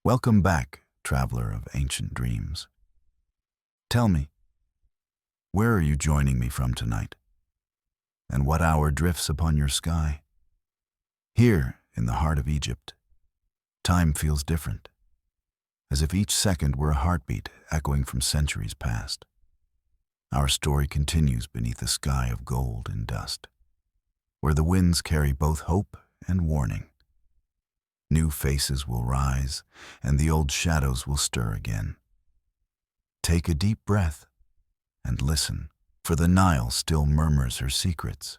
Welcome back, traveler of ancient dreams. Tell me, where are you joining me from tonight? And what hour drifts upon your sky? Here, in the heart of Egypt, time feels different, as if each second were a heartbeat echoing from centuries past. Our story continues beneath a sky of gold and dust, where the winds carry both hope and warning. New faces will rise, and the old shadows will stir again. Take a deep breath and listen, for the Nile still murmurs her secrets,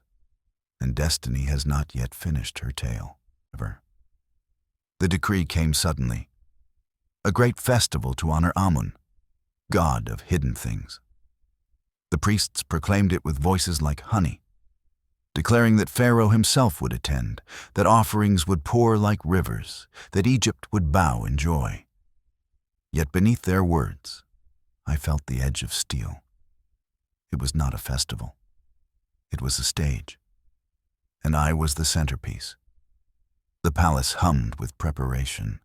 and destiny has not yet finished her tale. The decree came suddenly, a great festival to honor Amun, god of hidden things. The priests proclaimed it with voices like honey, declaring that Pharaoh himself would attend, that offerings would pour like rivers, that Egypt would bow in joy. Yet beneath their words, I felt the edge of steel. It was not a festival. It was a stage, and I was the centerpiece. The palace hummed with preparation.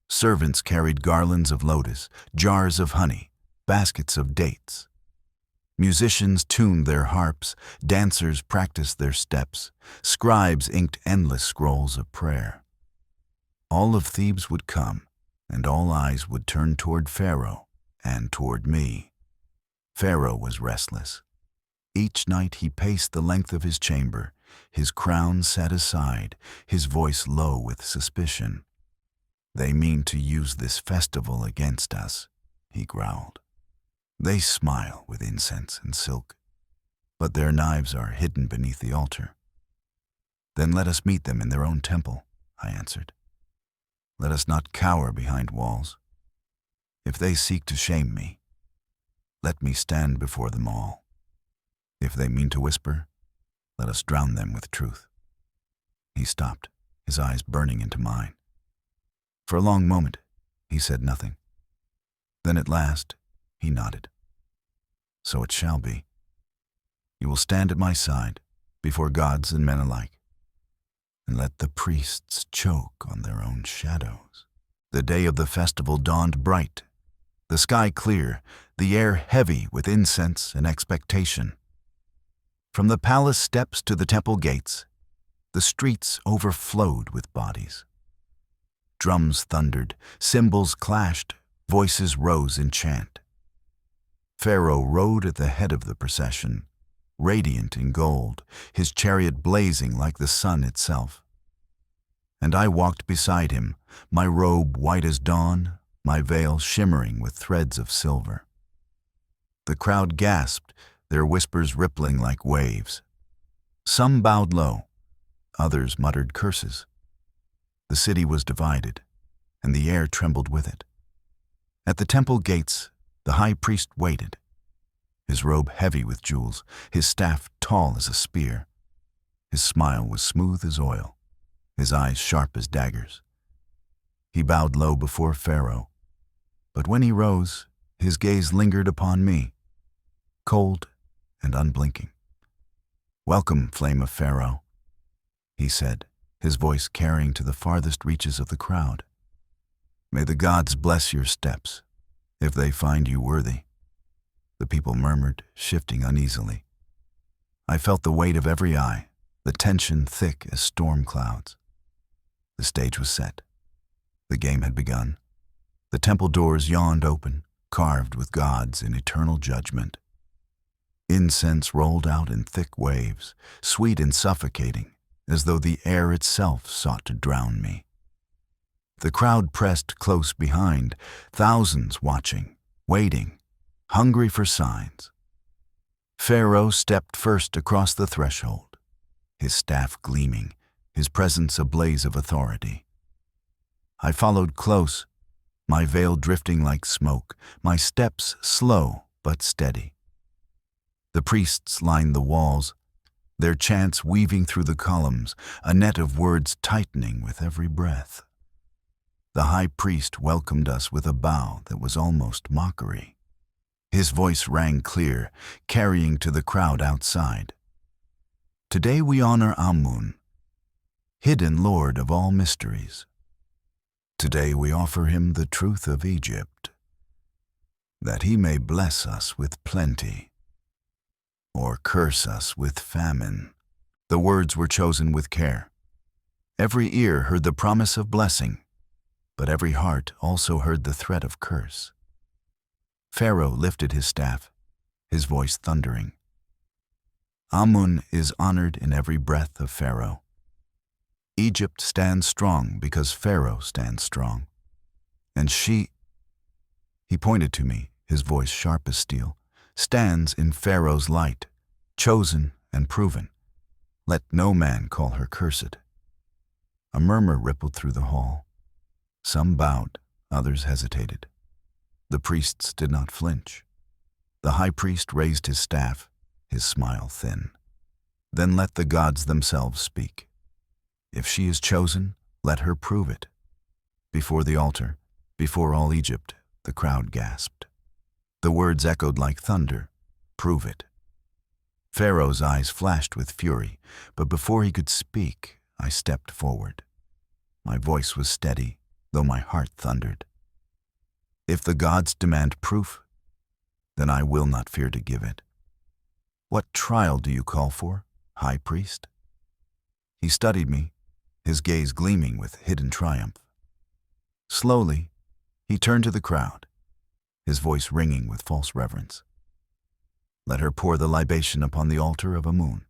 Servants carried garlands of lotus, jars of honey, baskets of dates. Musicians tuned their harps, dancers practiced their steps, scribes inked endless scrolls of prayer. All of Thebes would come, and all eyes would turn toward Pharaoh and toward me. Pharaoh was restless. Each night he paced the length of his chamber, his crown set aside, his voice low with suspicion. "They mean to use this festival against us," he growled. "They smile with incense and silk, but their knives are hidden beneath the altar." "Then let us meet them in their own temple," I answered. "Let us not cower behind walls. If they seek to shame me, let me stand before them all. If they mean to whisper, let us drown them with truth." He stopped, his eyes burning into mine. For a long moment, he said nothing. Then at last, he nodded. "So it shall be. You will stand at my side, before gods and men alike, and let the priests choke on their own shadows." The day of the festival dawned bright, the sky clear, the air heavy with incense and expectation. From the palace steps to the temple gates, the streets overflowed with bodies. Drums thundered, cymbals clashed, voices rose in chant. Pharaoh rode at the head of the procession, radiant in gold, his chariot blazing like the sun itself. And I walked beside him, my robe white as dawn, my veil shimmering with threads of silver. The crowd gasped, their whispers rippling like waves. Some bowed low, others muttered curses. The city was divided, and the air trembled with it. At the temple gates, the high priest waited, his robe heavy with jewels, his staff tall as a spear. His smile was smooth as oil, his eyes sharp as daggers. He bowed low before Pharaoh, but when he rose, his gaze lingered upon me, cold and unblinking. "Welcome, flame of Pharaoh," he said, his voice carrying to the farthest reaches of the crowd. "May the gods bless your steps, if they find you worthy." The people murmured, shifting uneasily. I felt the weight of every eye, the tension thick as storm clouds. The stage was set. The game had begun. The temple doors yawned open, carved with gods in eternal judgment. Incense rolled out in thick waves, sweet and suffocating, as though the air itself sought to drown me. The crowd pressed close behind, thousands watching, waiting, hungry for signs. Pharaoh stepped first across the threshold, his staff gleaming, his presence a blaze of authority. I followed close, my veil drifting like smoke, my steps slow but steady. The priests lined the walls, their chants weaving through the columns, a net of words tightening with every breath. The high priest welcomed us with a bow that was almost mockery. His voice rang clear, carrying to the crowd outside. "Today we honor Amun, hidden lord of all mysteries. Today we offer him the truth of Egypt, that he may bless us with plenty, or curse us with famine. The words were chosen with care. Every ear heard the promise of blessing, but every heart also heard the threat of curse. Pharaoh lifted his staff, his voice thundering. Amun is honored in every breath of Pharaoh. Egypt stands strong because Pharaoh stands strong. And he pointed to me, his voice sharp as steel, stands in Pharaoh's light, chosen and proven. Let no man call her cursed. A murmur rippled through the hall. Some bowed, others hesitated. The priests did not flinch. The high priest raised his staff, his smile thin. Then let the gods themselves speak. If she is chosen, let her prove it. Before the altar, before all Egypt, the crowd gasped. The words echoed like thunder, prove it. Pharaoh's eyes flashed with fury, but before he could speak, I stepped forward. My voice was steady, though my heart thundered. If the gods demand proof, then I will not fear to give it. What trial do you call for, high priest? He studied me, his gaze gleaming with hidden triumph. Slowly, he turned to the crowd, his voice ringing with false reverence. Let her pour the libation upon the altar of Amun.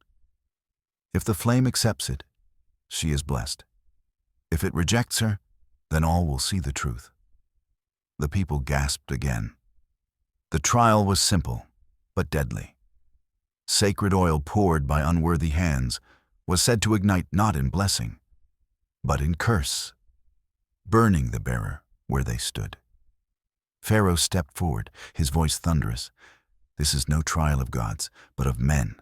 If the flame accepts it, she is blessed. If it rejects her, then all will see the truth. The people gasped again. The trial was simple, but deadly. Sacred oil poured by unworthy hands was said to ignite not in blessing, but in curse, burning the bearer where they stood. Pharaoh stepped forward, his voice thunderous. This is no trial of gods, but of men.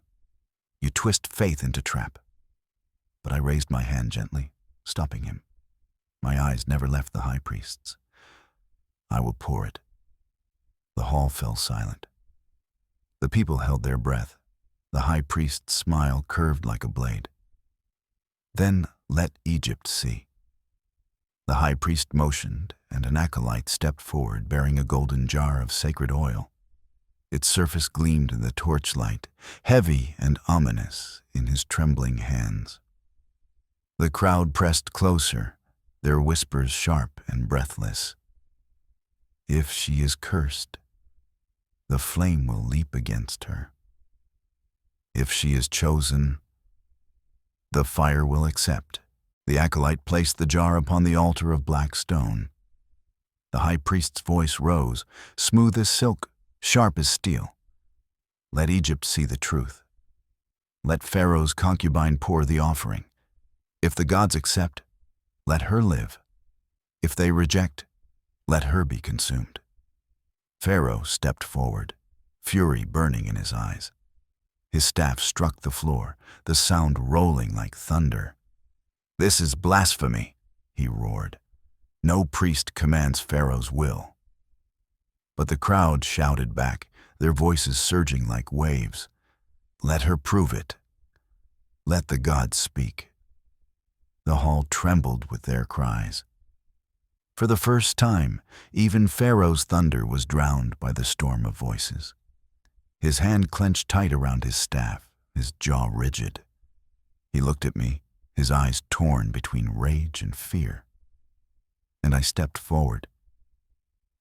You twist faith into trap. But I raised my hand gently, stopping him. My eyes never left the high priest's. I will pour it. The hall fell silent. The people held their breath. The high priest's smile curved like a blade. Then let Egypt see. The high priest motioned, and an acolyte stepped forward bearing a golden jar of sacred oil. Its surface gleamed in the torchlight, heavy and ominous in his trembling hands. The crowd pressed closer, their whispers sharp and breathless. If she is cursed, the flame will leap against her. If she is chosen, the fire will accept. The acolyte placed the jar upon the altar of black stone. The high priest's voice rose, smooth as silk, sharp as steel. Let Egypt see the truth. Let Pharaoh's concubine pour the offering. If the gods accept, let her live. If they reject, let her be consumed. Pharaoh stepped forward, fury burning in his eyes. His staff struck the floor, the sound rolling like thunder. This is blasphemy, he roared. No priest commands Pharaoh's will. But the crowd shouted back, their voices surging like waves. Let her prove it. Let the gods speak. The hall trembled with their cries. For the first time, even Pharaoh's thunder was drowned by the storm of voices. His hand clenched tight around his staff, his jaw rigid. He looked at me, his eyes torn between rage and fear. And I stepped forward.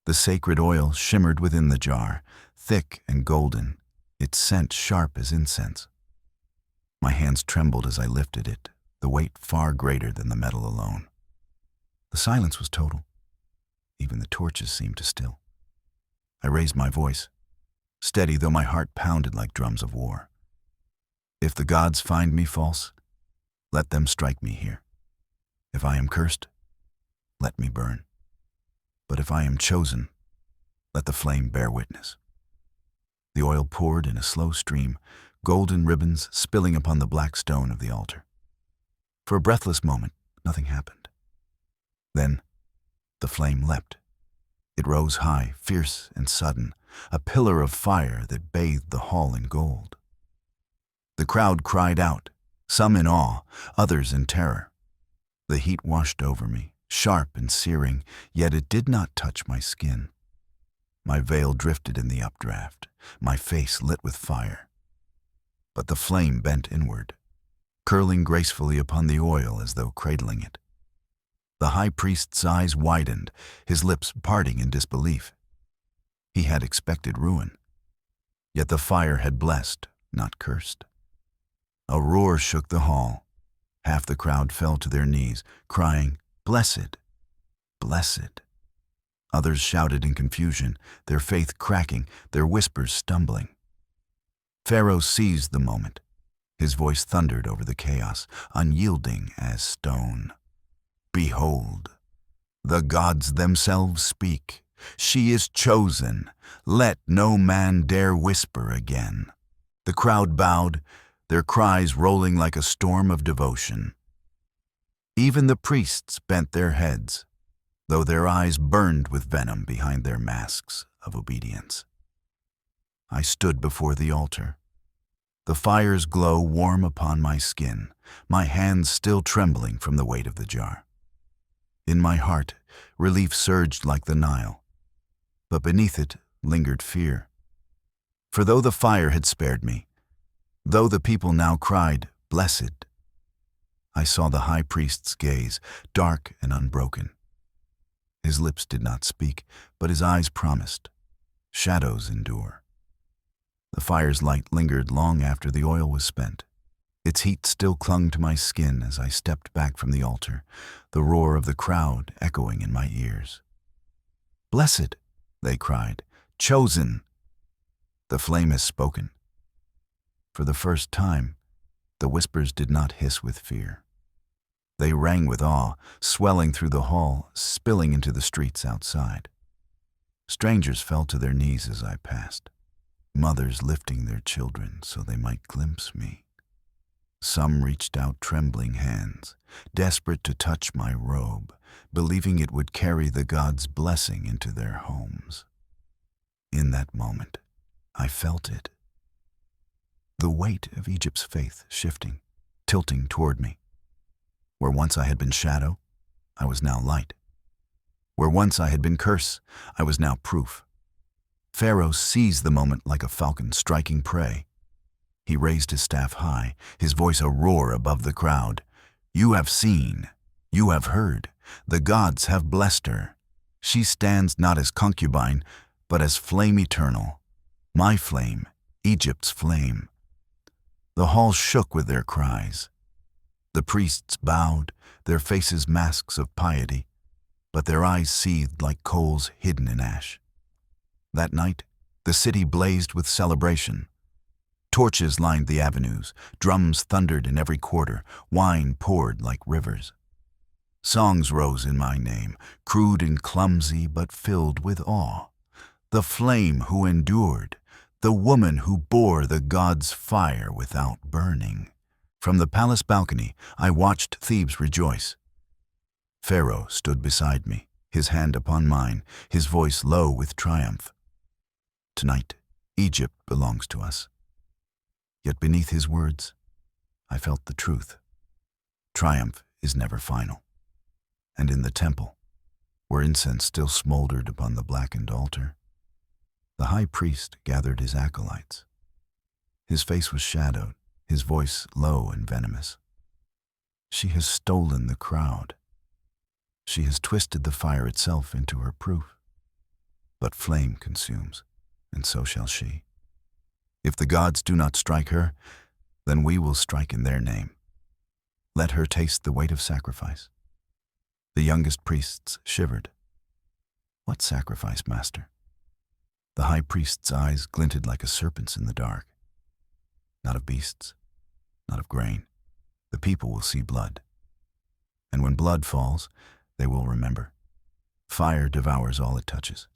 The sacred oil shimmered within the jar, thick and golden, its scent sharp as incense. My hands trembled as I lifted it, the weight far greater than the metal alone. The silence was total. Even the torches seemed to still. I raised my voice, steady though my heart pounded like drums of war. If the gods find me false, let them strike me here. If I am cursed, let me burn. But if I am chosen, let the flame bear witness. The oil poured in a slow stream, golden ribbons spilling upon the black stone of the altar. For a breathless moment, nothing happened. Then, the flame leapt. It rose high, fierce and sudden, a pillar of fire that bathed the hall in gold. The crowd cried out, some in awe, others in terror. The heat washed over me, sharp and searing, yet it did not touch my skin. My veil drifted in the updraft, my face lit with fire. But the flame bent inward, curling gracefully upon the oil as though cradling it. The high priest's eyes widened, his lips parting in disbelief. He had expected ruin, yet the fire had blessed, not cursed. A roar shook the hall. Half the crowd fell to their knees, crying, "Blessed! Blessed!" Others shouted in confusion, their faith cracking, their whispers stumbling. Pharaoh seized the moment. His voice thundered over the chaos, unyielding as stone. "Behold, the gods themselves speak. She is chosen. Let no man dare whisper again." The crowd bowed, their cries rolling like a storm of devotion. Even the priests bent their heads, though their eyes burned with venom behind their masks of obedience. I stood before the altar, the fire's glow warm upon my skin, my hands still trembling from the weight of the jar. In my heart, relief surged like the Nile, but beneath it lingered fear. For though the fire had spared me, though the people now cried, "Blessed," I saw the high priest's gaze, dark and unbroken. His lips did not speak, but his eyes promised. Shadows endure. The fire's light lingered long after the oil was spent. Its heat still clung to my skin as I stepped back from the altar, the roar of the crowd echoing in my ears. "Blessed," they cried, "chosen. The flame has spoken." For the first time, the whispers did not hiss with fear. They rang with awe, swelling through the hall, spilling into the streets outside. Strangers fell to their knees as I passed, mothers lifting their children so they might glimpse me. Some reached out trembling hands, desperate to touch my robe, believing it would carry the gods' blessing into their homes. In that moment, I felt it. The weight of Egypt's faith shifting, tilting toward me. Where once I had been shadow, I was now light. Where once I had been curse, I was now proof. Pharaoh seized the moment like a falcon striking prey. He raised his staff high, his voice a roar above the crowd. "You have seen, you have heard, the gods have blessed her. She stands not as concubine, but as flame eternal. My flame, Egypt's flame." The hall shook with their cries. The priests bowed, their faces masks of piety, but their eyes seethed like coals hidden in ash. That night, the city blazed with celebration. Torches lined the avenues, drums thundered in every quarter, wine poured like rivers. Songs rose in my name, crude and clumsy but filled with awe. The flame who endured, the woman who bore the gods' fire without burning. From the palace balcony, I watched Thebes rejoice. Pharaoh stood beside me, his hand upon mine, his voice low with triumph. Tonight, Egypt belongs to us. Yet beneath his words, I felt the truth. Triumph is never final. And in the temple, where incense still smoldered upon the blackened altar, the high priest gathered his acolytes. His face was shadowed, his voice low and venomous. She has stolen the crowd. She has twisted the fire itself into her proof. But flame consumes, and so shall she. If the gods do not strike her, then we will strike in their name. Let her taste the weight of sacrifice. The youngest priests shivered. "What sacrifice, master?" The high priest's eyes glinted like a serpent's in the dark. "Not of beasts, not of grain. The people will see blood. And when blood falls, they will remember. Fire devours all it touches."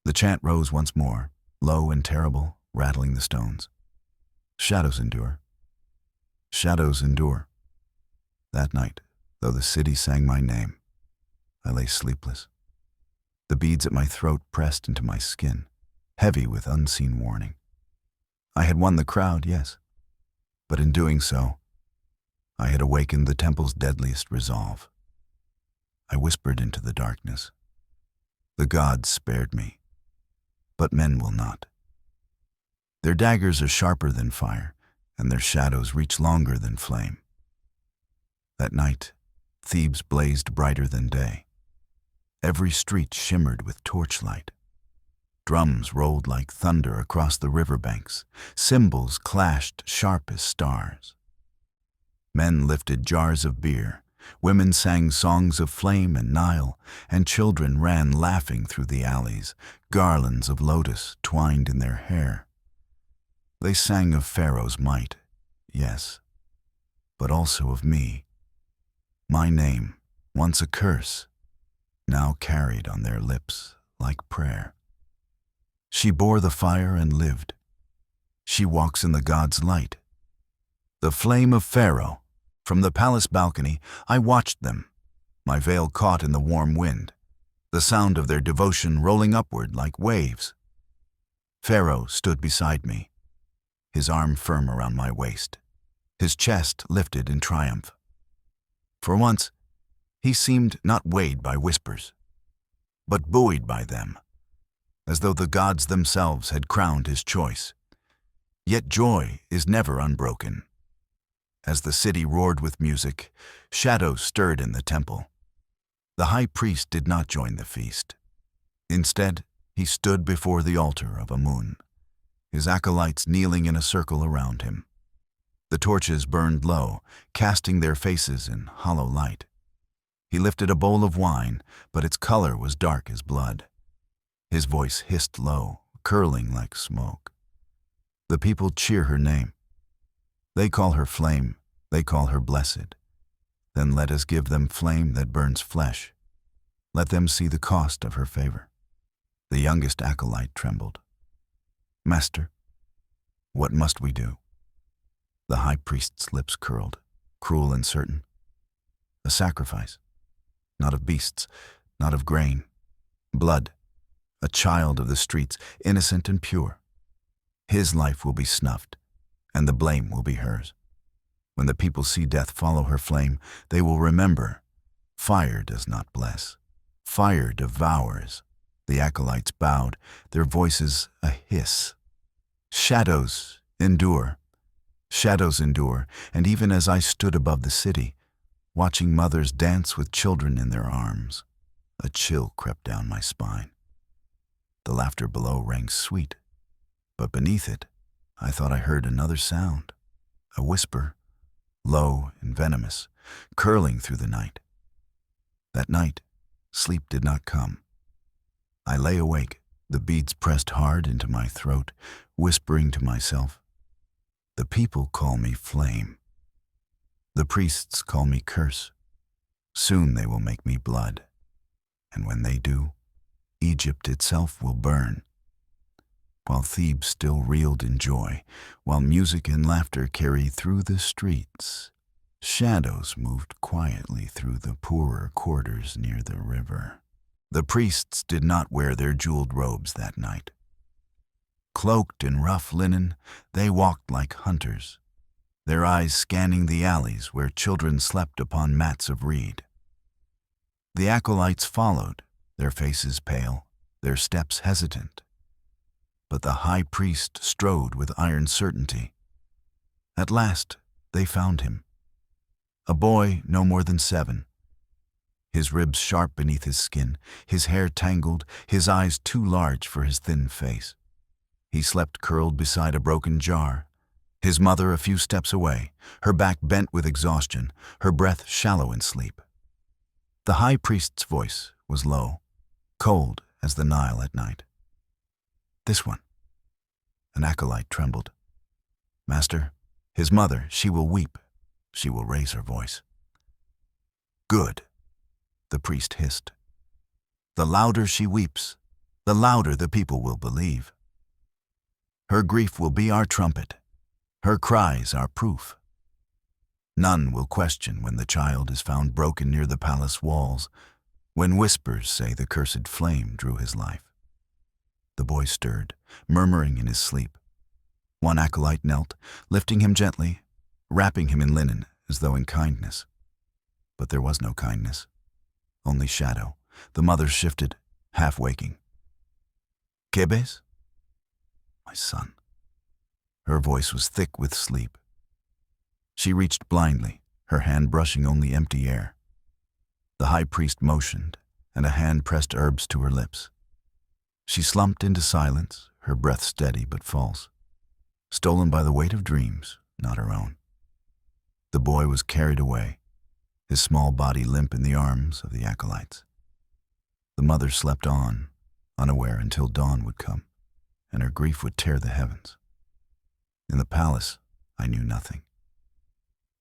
The chant rose once more, low and terrible, rattling the stones. "Shadows endure. Shadows endure." That night, though the city sang my name, I lay sleepless. The beads at my throat pressed into my skin, heavy with unseen warning. I had won the crowd, yes, but in doing so, I had awakened the temple's deadliest resolve. I whispered into the darkness. The gods spared me, but men will not. Their daggers are sharper than fire, and their shadows reach longer than flame. That night, Thebes blazed brighter than day. Every street shimmered with torchlight. Drums rolled like thunder across the riverbanks. Cymbals clashed sharp as stars. Men lifted jars of beer. Women sang songs of flame and Nile, and children ran laughing through the alleys, garlands of lotus twined in their hair. They sang of Pharaoh's might, yes, but also of me. My name, once a curse, now carried on their lips like prayer. She bore the fire and lived. She walks in the gods' light. The flame of Pharaoh. From the palace balcony, I watched them, my veil caught in the warm wind, the sound of their devotion rolling upward like waves. Pharaoh stood beside me, his arm firm around my waist, his chest lifted in triumph. For once, he seemed not weighed by whispers, but buoyed by them, as though the gods themselves had crowned his choice. Yet joy is never unbroken. As the city roared with music, shadows stirred in the temple. The high priest did not join the feast. Instead, he stood before the altar of Amun, his acolytes kneeling in a circle around him. The torches burned low, casting their faces in hollow light. He lifted a bowl of wine, but its color was dark as blood. His voice hissed low, curling like smoke. The people cheer her name. They call her flame, they call her blessed. Then let us give them flame that burns flesh. Let them see the cost of her favor. The youngest acolyte trembled. Master, what must we do? The high priest's lips curled, cruel and certain. A sacrifice, not of beasts, not of grain. Blood, a child of the streets, innocent and pure. His life will be snuffed, and the blame will be hers. When the people see death follow her flame, they will remember, fire does not bless. Fire devours. The acolytes bowed, their voices a hiss. Shadows endure. Shadows endure, and even as I stood above the city, watching mothers dance with children in their arms, a chill crept down my spine. The laughter below rang sweet, but beneath it, I thought I heard another sound, a whisper, low and venomous, curling through the night. That night, sleep did not come. I lay awake, the beads pressed hard into my throat, whispering to myself, the people call me flame. The priests call me curse. Soon they will make me blood. And when they do, Egypt itself will burn. While Thebes still reeled in joy, while music and laughter carried through the streets, shadows moved quietly through the poorer quarters near the river. The priests did not wear their jeweled robes that night. Cloaked in rough linen, they walked like hunters, their eyes scanning the alleys where children slept upon mats of reed. The acolytes followed, their faces pale, their steps hesitant. But the high priest strode with iron certainty. At last, they found him. A boy no more than 7. His ribs sharp beneath his skin, his hair tangled, his eyes too large for his thin face. He slept curled beside a broken jar, his mother a few steps away, her back bent with exhaustion, her breath shallow in sleep. The high priest's voice was low, cold as the Nile at night. This one. An acolyte trembled. Master, his mother, she will weep. She will raise her voice. Good, the priest hissed. The louder she weeps, the louder the people will believe. Her grief will be our trumpet, her cries our proof. None will question when the child is found broken near the palace walls, when whispers say the cursed flame drew his life. The boy stirred, murmuring in his sleep. One acolyte knelt, lifting him gently, wrapping him in linen as though in kindness. But there was no kindness. Only shadow. The mother shifted, half waking. Quebes? My son. Her voice was thick with sleep. She reached blindly, her hand brushing only empty air. The high priest motioned, and a hand pressed herbs to her lips. She slumped into silence, her breath steady but false, stolen by the weight of dreams, not her own. The boy was carried away, his small body limp in the arms of the acolytes. The mother slept on, unaware until dawn would come, and her grief would tear the heavens. In the palace, I knew nothing.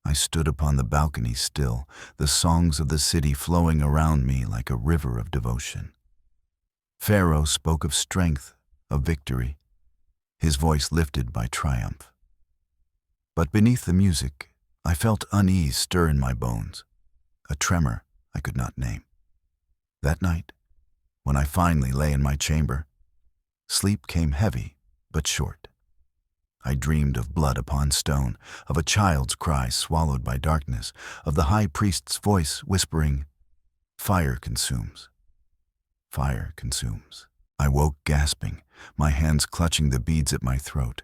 I stood upon the balcony still, the songs of the city flowing around me like a river of devotion. Pharaoh spoke of strength, of victory, his voice lifted by triumph. But beneath the music, I felt unease stir in my bones, a tremor I could not name. That night, when I finally lay in my chamber, sleep came heavy but short. I dreamed of blood upon stone, of a child's cry swallowed by darkness, of the high priest's voice whispering, "Fire consumes. Fire consumes." I woke gasping, my hands clutching the beads at my throat,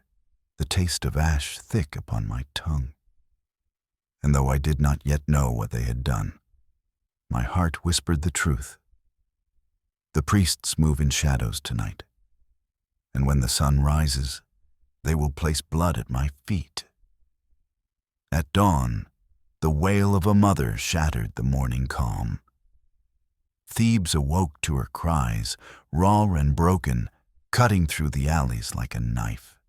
the taste of ash thick upon my tongue. And though I did not yet know what they had done, my heart whispered the truth. The priests move in shadows tonight, and when the sun rises, they will place blood at my feet. At dawn, the wail of a mother shattered the morning calm. Thebes awoke to her cries, raw and broken, cutting through the alleys like a knife.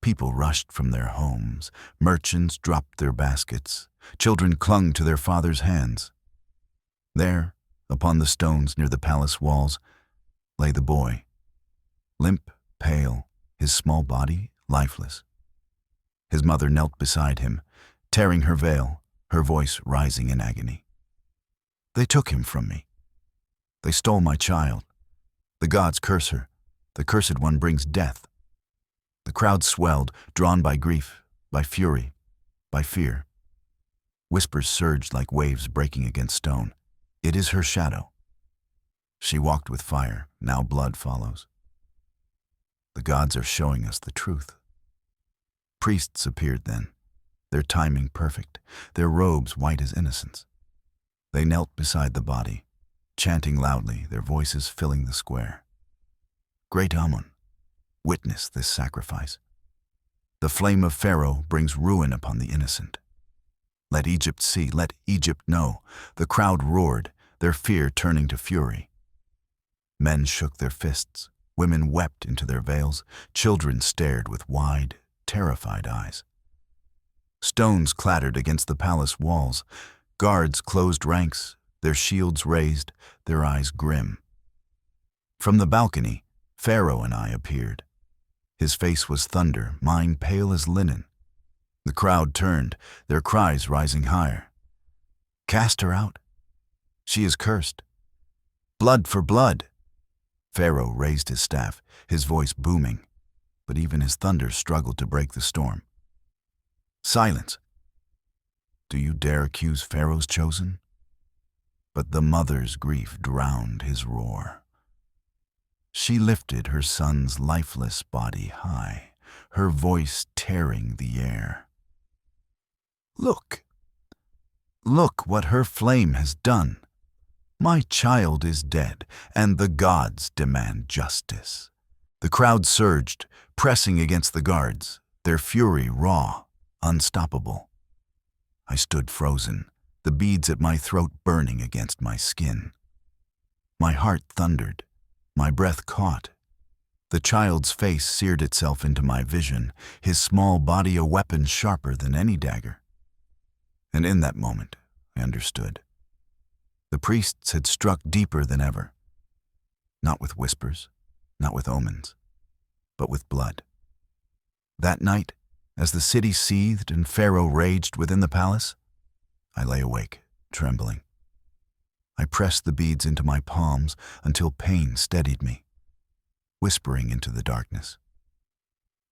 People rushed from their homes, merchants dropped their baskets, children clung to their fathers' hands. There, upon the stones near the palace walls, lay the boy, limp, pale, his small body lifeless. His mother knelt beside him, tearing her veil, her voice rising in agony. They took him from me. They stole my child. The gods curse her. The cursed one brings death. The crowd swelled, drawn by grief, by fury, by fear. Whispers surged like waves breaking against stone. It is her shadow. She walked with fire, now blood follows. The gods are showing us the truth. Priests appeared then, their timing perfect, their robes white as innocence. They knelt beside the body, chanting loudly, their voices filling the square. Great Amun, witness this sacrifice. The flame of Pharaoh brings ruin upon the innocent. Let Egypt see, let Egypt know. The crowd roared, their fear turning to fury. Men shook their fists, women wept into their veils, children stared with wide, terrified eyes. Stones clattered against the palace walls, guards closed ranks, their shields raised, their eyes grim. From the balcony, Pharaoh and I appeared. His face was thunder, mine pale as linen. The crowd turned, their cries rising higher. Cast her out. She is cursed. Blood for blood. Pharaoh raised his staff, his voice booming, but even his thunder struggled to break the storm. Silence. Do you dare accuse Pharaoh's chosen? But the mother's grief drowned his roar. She lifted her son's lifeless body high, her voice tearing the air. Look, look what her flame has done. My child is dead, and the gods demand justice. The crowd surged, pressing against the guards, their fury raw, unstoppable. I stood frozen, the beads at my throat burning against my skin. My heart thundered, my breath caught. The child's face seared itself into my vision, his small body a weapon sharper than any dagger. And in that moment, I understood. The priests had struck deeper than ever. Not with whispers, not with omens, but with blood. That night, as the city seethed and Pharaoh raged within the palace, I lay awake, trembling. I pressed the beads into my palms until pain steadied me, whispering into the darkness.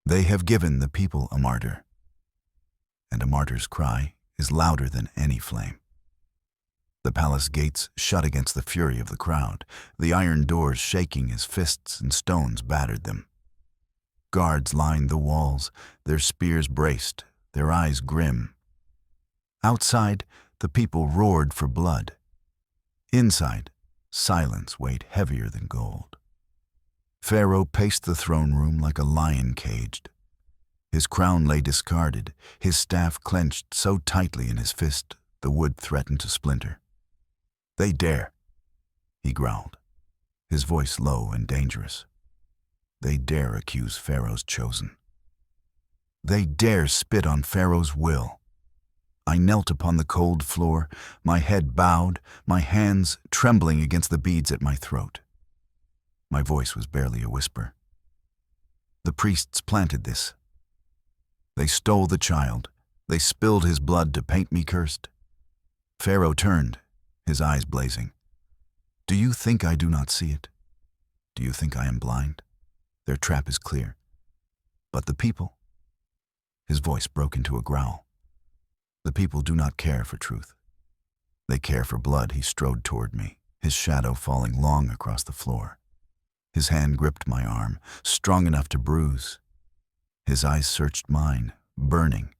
They have given the people a martyr, and a martyr's cry is louder than any flame. The palace gates shut against the fury of the crowd, the iron doors shaking as fists and stones battered them. Guards lined the walls, their spears braced, their eyes grim. Outside, the people roared for blood. Inside, silence weighed heavier than gold. Pharaoh paced the throne room like a lion caged. His crown lay discarded, his staff clenched so tightly in his fist the wood threatened to splinter. "They dare," he growled, his voice low and dangerous. "They dare accuse Pharaoh's chosen. They dare spit on Pharaoh's will." I knelt upon the cold floor, my head bowed, my hands trembling against the beads at my throat. My voice was barely a whisper. The priests planted this. They stole the child. They spilled his blood to paint me cursed. Pharaoh turned, his eyes blazing. "Do you think I do not see it? Do you think I am blind? Their trap is clear. But the people?" His voice broke into a growl. "The people do not care for truth. They care for blood." He strode toward me, his shadow falling long across the floor. His hand gripped my arm, strong enough to bruise. His eyes searched mine, burning,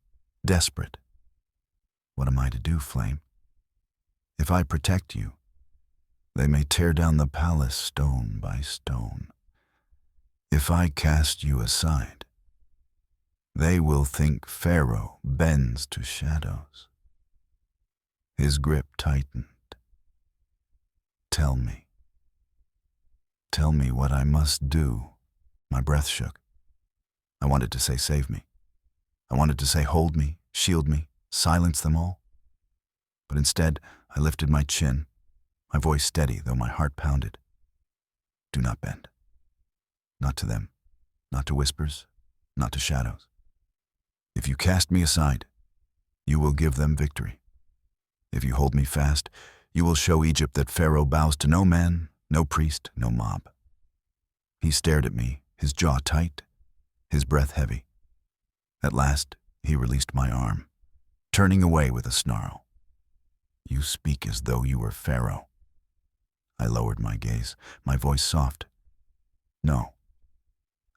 desperate. "What am I to do, Flame? If I protect you, they may tear down the palace stone by stone. If I cast you aside, they will think Pharaoh bends to shadows." His grip tightened. Tell me what I must do." My breath shook. I wanted to say save me. I wanted to say hold me, shield me, silence them all. But instead, I lifted my chin, my voice steady though my heart pounded. "Do not bend. Not to them, not to whispers, not to shadows. If you cast me aside, you will give them victory. If you hold me fast, you will show Egypt that Pharaoh bows to no man, no priest, no mob." He stared at me, his jaw tight, his breath heavy. At last, he released my arm, turning away with a snarl. "You speak as though you were Pharaoh." I lowered my gaze, my voice soft. "No,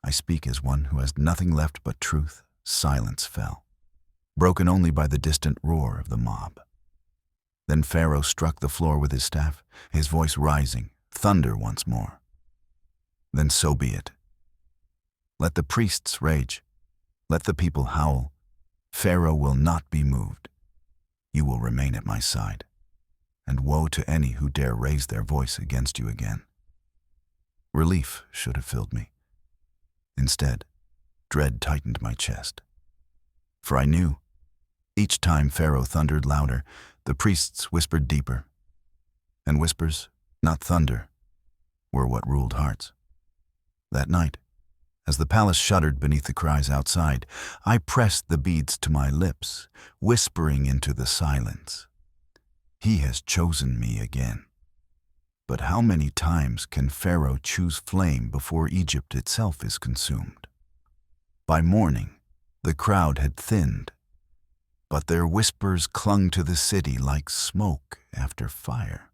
I speak as one who has nothing left but truth." Silence fell, broken only by the distant roar of the mob. Then Pharaoh struck the floor with his staff, his voice rising, thunder once more. "Then so be it. Let the priests rage. Let the people howl. Pharaoh will not be moved. You will remain at my side. And woe to any who dare raise their voice against you again." Relief should have filled me. Instead, dread tightened my chest. For I knew, each time Pharaoh thundered louder, the priests whispered deeper. And whispers, not thunder, were what ruled hearts. That night, as the palace shuddered beneath the cries outside, I pressed the beads to my lips, whispering into the silence. He has chosen me again. But how many times can Pharaoh choose flame before Egypt itself is consumed? By morning, the crowd had thinned, but their whispers clung to the city like smoke after fire.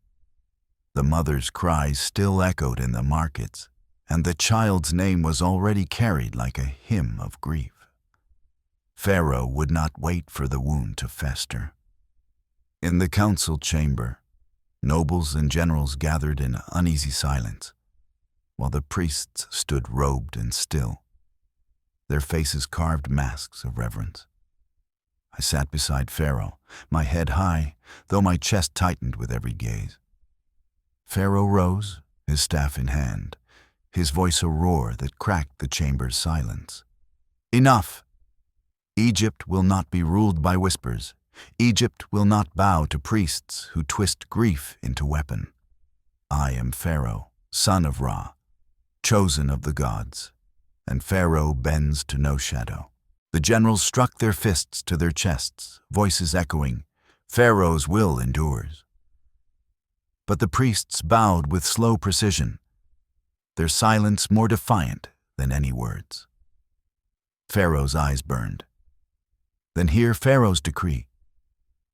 The mother's cries still echoed in the markets, and the child's name was already carried like a hymn of grief. Pharaoh would not wait for the wound to fester. In the council chamber, nobles and generals gathered in uneasy silence, while the priests stood robed and still, their faces carved masks of reverence. I sat beside Pharaoh, my head high, though my chest tightened with every gaze. Pharaoh rose, his staff in hand, his voice a roar that cracked the chamber's silence. "Enough! Egypt will not be ruled by whispers. Egypt will not bow to priests who twist grief into weapon. I am Pharaoh, son of Ra, chosen of the gods, and Pharaoh bends to no shadow." The generals struck their fists to their chests, voices echoing, "Pharaoh's will endures." But the priests bowed with slow precision, their silence more defiant than any words. Pharaoh's eyes burned. Then hear Pharaoh's decree.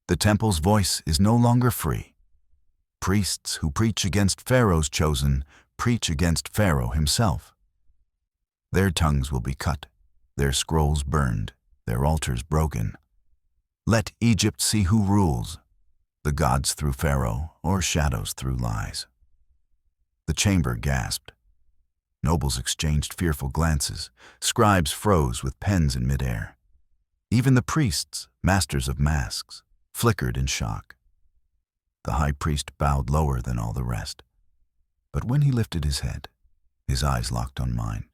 The temple's voice is no longer free. Priests who preach against Pharaoh's chosen preach against Pharaoh himself. Their tongues will be cut, their scrolls burned, their altars broken. Let Egypt see who rules, the gods through Pharaoh or shadows through lies. The chamber gasped. Nobles exchanged fearful glances, scribes froze with pens in midair. Even the priests, masters of masks, flickered in shock. The high priest bowed lower than all the rest. But when he lifted his head, his eyes locked on mine.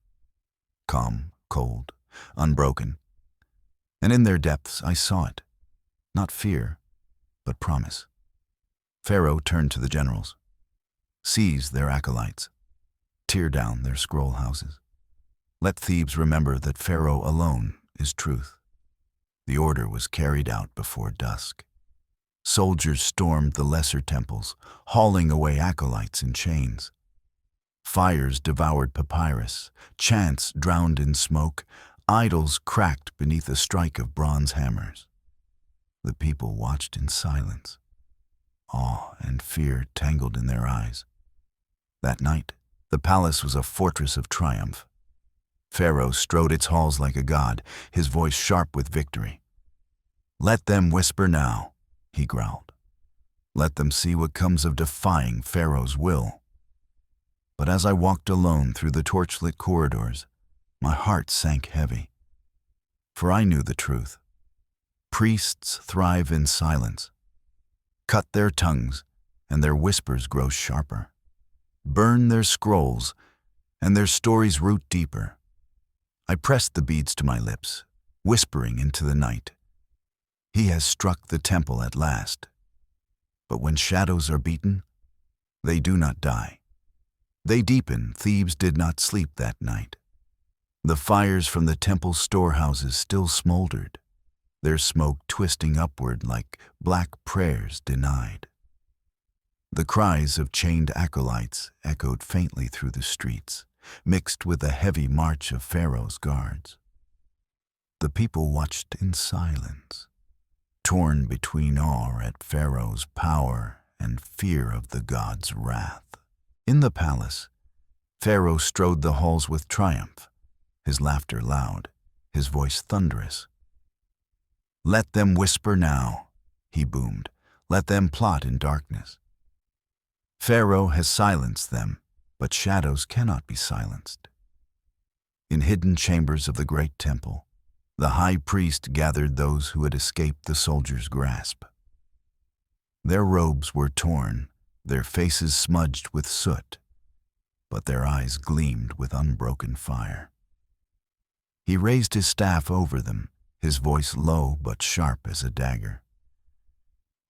Calm, cold, unbroken. And in their depths I saw it. Not fear, but promise. Pharaoh turned to the generals. Seize their acolytes. Tear down their scroll houses. Let Thebes remember that Pharaoh alone is truth. The order was carried out before dusk. Soldiers stormed the lesser temples, hauling away acolytes in chains. Fires devoured papyrus, chants drowned in smoke, idols cracked beneath a strike of bronze hammers. The people watched in silence, awe and fear tangled in their eyes. That night, the palace was a fortress of triumph. Pharaoh strode its halls like a god, his voice sharp with victory. "Let them whisper now," he growled. "Let them see what comes of defying Pharaoh's will." But as I walked alone through the torchlit corridors, my heart sank heavy. For I knew the truth. Priests thrive in silence. Cut their tongues, and their whispers grow sharper. Burn their scrolls, and their stories root deeper. I pressed the beads to my lips, whispering into the night. He has struck the temple at last. But when shadows are beaten, they do not die. They deepen. Thebes did not sleep that night. The fires from the temple's storehouses still smoldered, their smoke twisting upward like black prayers denied. The cries of chained acolytes echoed faintly through the streets, mixed with the heavy march of Pharaoh's guards. The people watched in silence, torn between awe at Pharaoh's power and fear of the god's wrath. In the palace, Pharaoh strode the halls with triumph, his laughter loud, his voice thunderous. "Let them whisper now," he boomed. "Let them plot in darkness. Pharaoh has silenced them, but shadows cannot be silenced." In hidden chambers of the great temple, the high priest gathered those who had escaped the soldiers' grasp. Their robes were torn, their faces smudged with soot, but their eyes gleamed with unbroken fire. He raised his staff over them, his voice low but sharp as a dagger.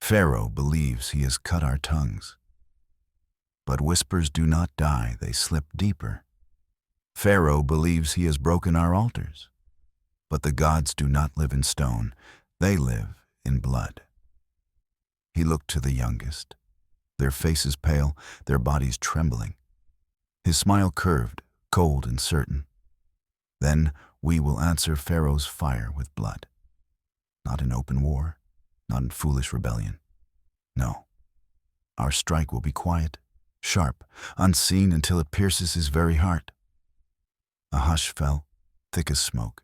"Pharaoh believes he has cut our tongues. But whispers do not die, they slip deeper. Pharaoh believes he has broken our altars. But the gods do not live in stone, they live in blood." He looked to the youngest, their faces pale, their bodies trembling. His smile curved, cold and certain. "Then we will answer Pharaoh's fire with blood. Not in open war, not in foolish rebellion. No, our strike will be quiet, sharp, unseen until it pierces his very heart." A hush fell, thick as smoke.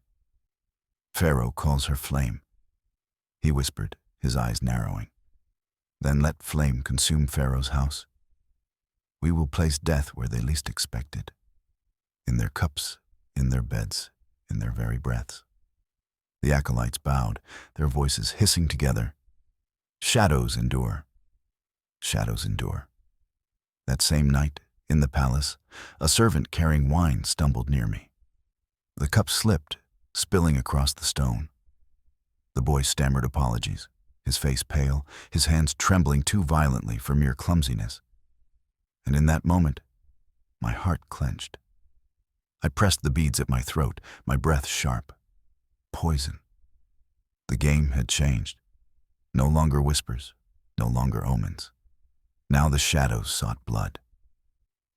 "Pharaoh calls her flame," he whispered, his eyes narrowing. "Then let flame consume Pharaoh's house. We will place death where they least expect it, in their cups, in their beds, in their very breaths." The acolytes bowed, their voices hissing together. "Shadows endure. Shadows endure." That same night, in the palace, a servant carrying wine stumbled near me. The cup slipped, spilling across the stone. The boy stammered apologies, his face pale, his hands trembling too violently for mere clumsiness. And in that moment, my heart clenched. I pressed the beads at my throat, my breath sharp. Poison. The game had changed. No longer whispers, no longer omens. Now the shadows sought blood.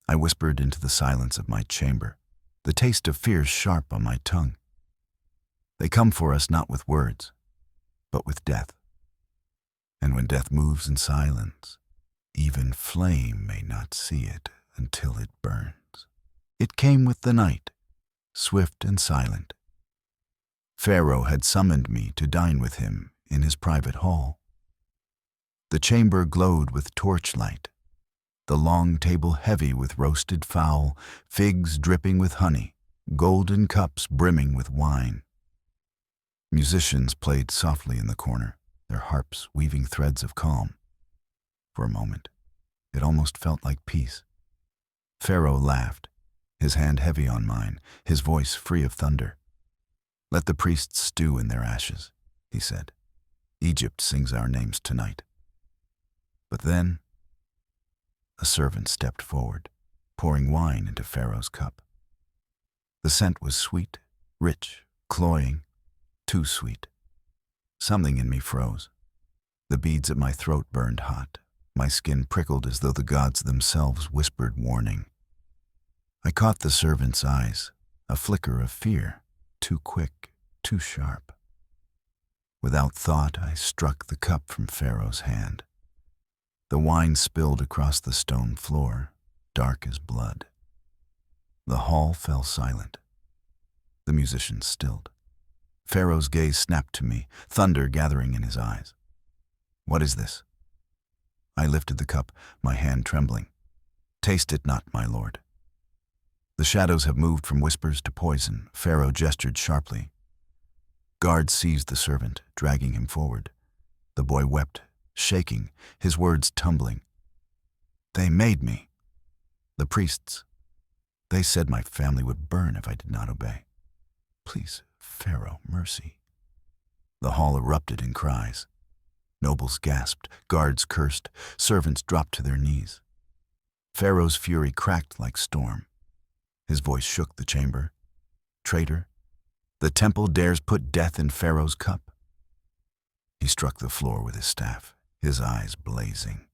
I whispered into the silence of my chamber, the taste of fear sharp on my tongue. They come for us not with words, but with death. And when death moves in silence, Even flame may not see it until it burns. It came with the night, swift and silent. Pharaoh had summoned me to dine with him in his private hall. The chamber glowed with torchlight, the long table heavy with roasted fowl, figs dripping with honey, golden cups brimming with wine. Musicians played softly in the corner, their harps weaving threads of calm. For a moment, it almost felt like peace. Pharaoh laughed, his hand heavy on mine, his voice free of thunder. "Let the priests stew in their ashes," he said. "Egypt sings our names tonight." But then, a servant stepped forward, pouring wine into Pharaoh's cup. The scent was sweet, rich, cloying, too sweet. Something in me froze. The beads at my throat burned hot. My skin prickled as though the gods themselves whispered warning. I caught the servant's eyes, a flicker of fear, too quick, too sharp. Without thought, I struck the cup from Pharaoh's hand. The wine spilled across the stone floor, dark as blood. The hall fell silent. The musicians stilled. Pharaoh's gaze snapped to me, thunder gathering in his eyes. "What is this?" I lifted the cup, my hand trembling. "Taste it not, my lord." The shadows have moved from whispers to poison. Pharaoh gestured sharply. Guards seized the servant, dragging him forward. The boy wept, shaking, his words tumbling. "They made me. The priests. They said my family would burn if I did not obey. Please, Pharaoh, mercy." The hall erupted in cries. Nobles gasped, guards cursed, servants dropped to their knees. Pharaoh's fury cracked like storm. His voice shook the chamber. "Traitor, the temple dares put death in Pharaoh's cup." He struck the floor with his staff, his eyes blazing.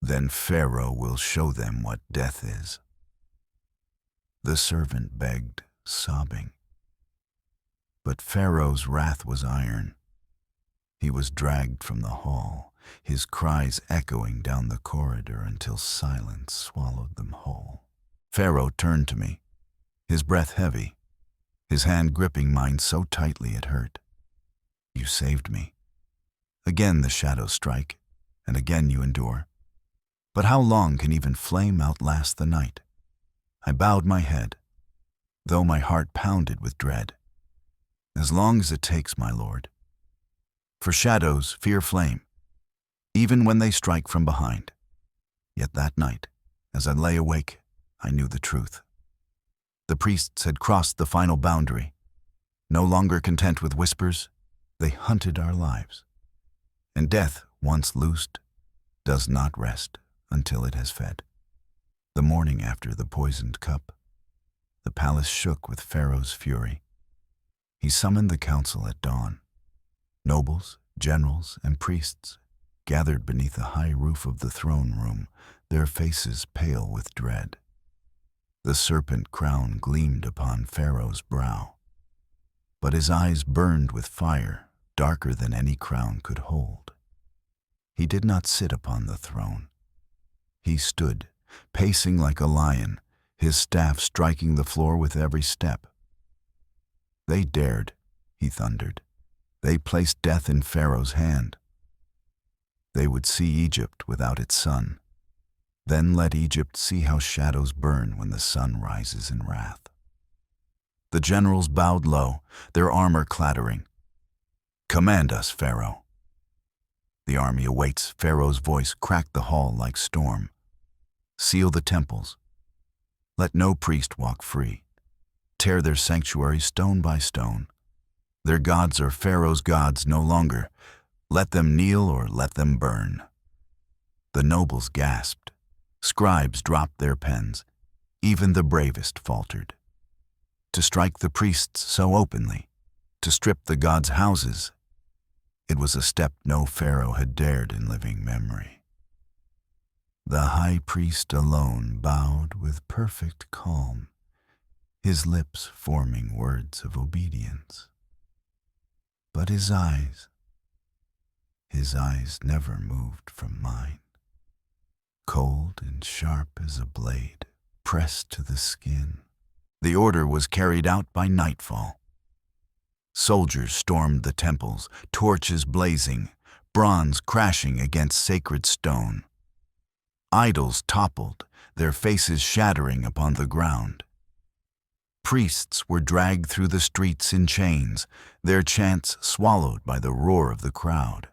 "Then Pharaoh will show them what death is." The servant begged, sobbing. But Pharaoh's wrath was iron. He was dragged from the hall, his cries echoing down the corridor until silence swallowed them whole. Pharaoh turned to me, his breath heavy, his hand gripping mine so tightly it hurt. "You saved me. Again the shadows strike, and again you endure. But how long can even flame outlast the night?" I bowed my head, though my heart pounded with dread. "As long as it takes, my lord. For shadows fear flame, even when they strike from behind." Yet that night, as I lay awake, I knew the truth. The priests had crossed the final boundary. No longer content with whispers, they hunted our lives. And death, once loosed, does not rest until it has fed. The morning after the poisoned cup, the palace shook with Pharaoh's fury. He summoned the council at dawn. Nobles, generals, and priests gathered beneath the high roof of the throne room, their faces pale with dread. The serpent crown gleamed upon Pharaoh's brow, but his eyes burned with fire, darker than any crown could hold. He did not sit upon the throne. He stood, pacing like a lion, his staff striking the floor with every step. "They dared," he thundered. "They placed death in Pharaoh's hand. They would see Egypt without its sun. Then let Egypt see how shadows burn when the sun rises in wrath." The generals bowed low, their armor clattering. "Command us, Pharaoh." "The army awaits." Pharaoh's voice cracked the hall like storm. "Seal the temples. Let no priest walk free. Tear their sanctuary stone by stone. Their gods are Pharaoh's gods no longer. Let them kneel or let them burn." The nobles gasped. Scribes dropped their pens. Even the bravest faltered. To strike the priests so openly, to strip the gods' houses, it was a step no pharaoh had dared in living memory. The high priest alone bowed with perfect calm, his lips forming words of obedience. But his eyes never moved from mine. cold and sharp as a blade, pressed to the skin. The order was carried out by nightfall. Soldiers stormed the temples, torches blazing, bronze crashing against sacred stone. Idols toppled, their faces shattering upon the ground. Priests were dragged through the streets in chains, their chants swallowed by the roar of the crowd.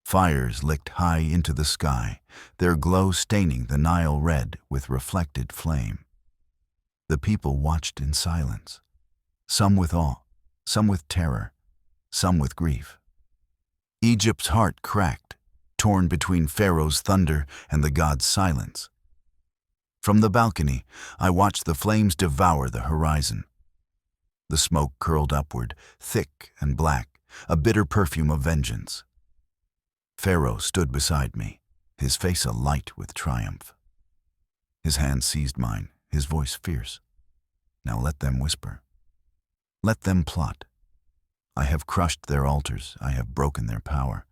Fires licked high into the sky, their glow staining the Nile red with reflected flame. The people watched in silence, some with awe, some with terror, some with grief. Egypt's heart cracked, torn between Pharaoh's thunder and the god's silence. From the balcony, I watched the flames devour the horizon. The smoke curled upward, thick and black, a bitter perfume of vengeance. Pharaoh stood beside me, his face alight with triumph. His hand seized mine, his voice fierce. Now let them whisper. Let them plot. I have crushed their altars, I have broken their power.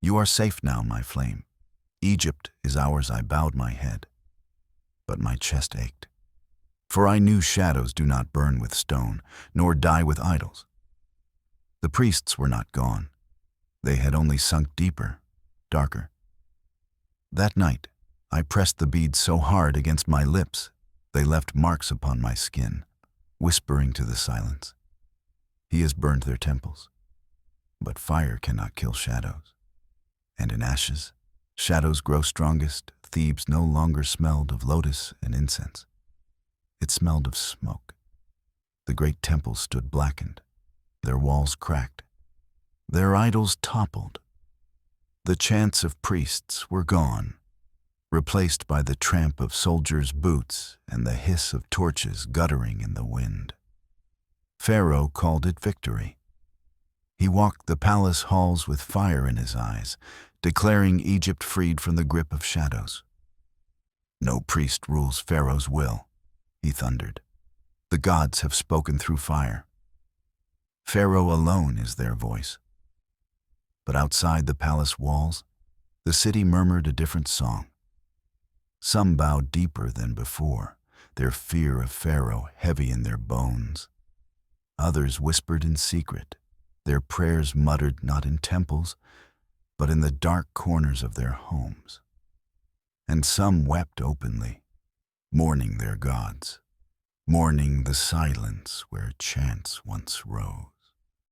You are safe now, my flame. Egypt is ours, I bowed my head. But my chest ached. For I knew shadows do not burn with stone, nor die with idols. The priests were not gone. They had only sunk deeper, darker. That night, I pressed the beads so hard against my lips, they left marks upon my skin, whispering to the silence. He has burned their temples, but fire cannot kill shadows. And in ashes, shadows grow strongest. Thebes no longer smelled of lotus and incense. It smelled of smoke. The great temples stood blackened, their walls cracked. Their idols toppled. The chants of priests were gone, replaced by the tramp of soldiers' boots and the hiss of torches guttering in the wind. Pharaoh called it victory. He walked the palace halls with fire in his eyes, declaring Egypt freed from the grip of shadows. No priest rules Pharaoh's will, he thundered. The gods have spoken through fire. Pharaoh alone is their voice. But outside the palace walls, the city murmured a different song. Some bowed deeper than before, their fear of Pharaoh heavy in their bones. Others whispered in secret, their prayers muttered not in temples, but in the dark corners of their homes. And some wept openly, mourning their gods, mourning the silence where chants once rose.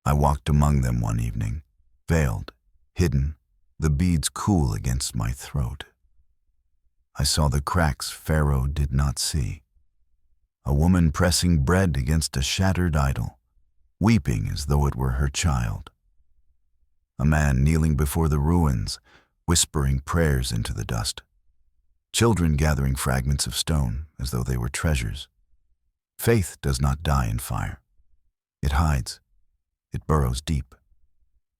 I walked among them one evening, veiled, hidden, the beads cool against my throat. I saw the cracks Pharaoh did not see. A woman pressing bread against a shattered idol, weeping as though it were her child. A man kneeling before the ruins, whispering prayers into the dust. Children gathering fragments of stone as though they were treasures. Faith does not die in fire. It hides. It burrows deep.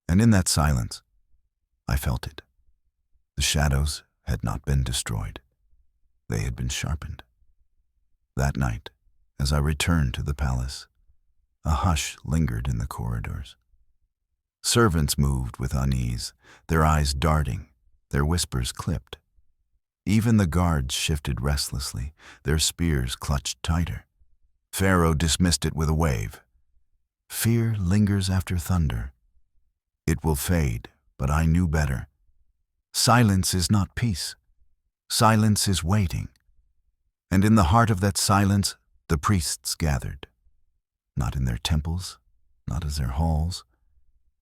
And in that silence, I felt it. The shadows had not been destroyed. They had been sharpened. That night, as I returned to the palace, a hush lingered in the corridors. Servants moved with unease, their eyes darting, their whispers clipped. Even the guards shifted restlessly, their spears clutched tighter. Pharaoh dismissed it with a wave. Fear lingers after thunder. It will fade, but I knew better. Silence is not peace. Silence is waiting. And in the heart of that silence, the priests gathered. Not in their temples, not as their halls,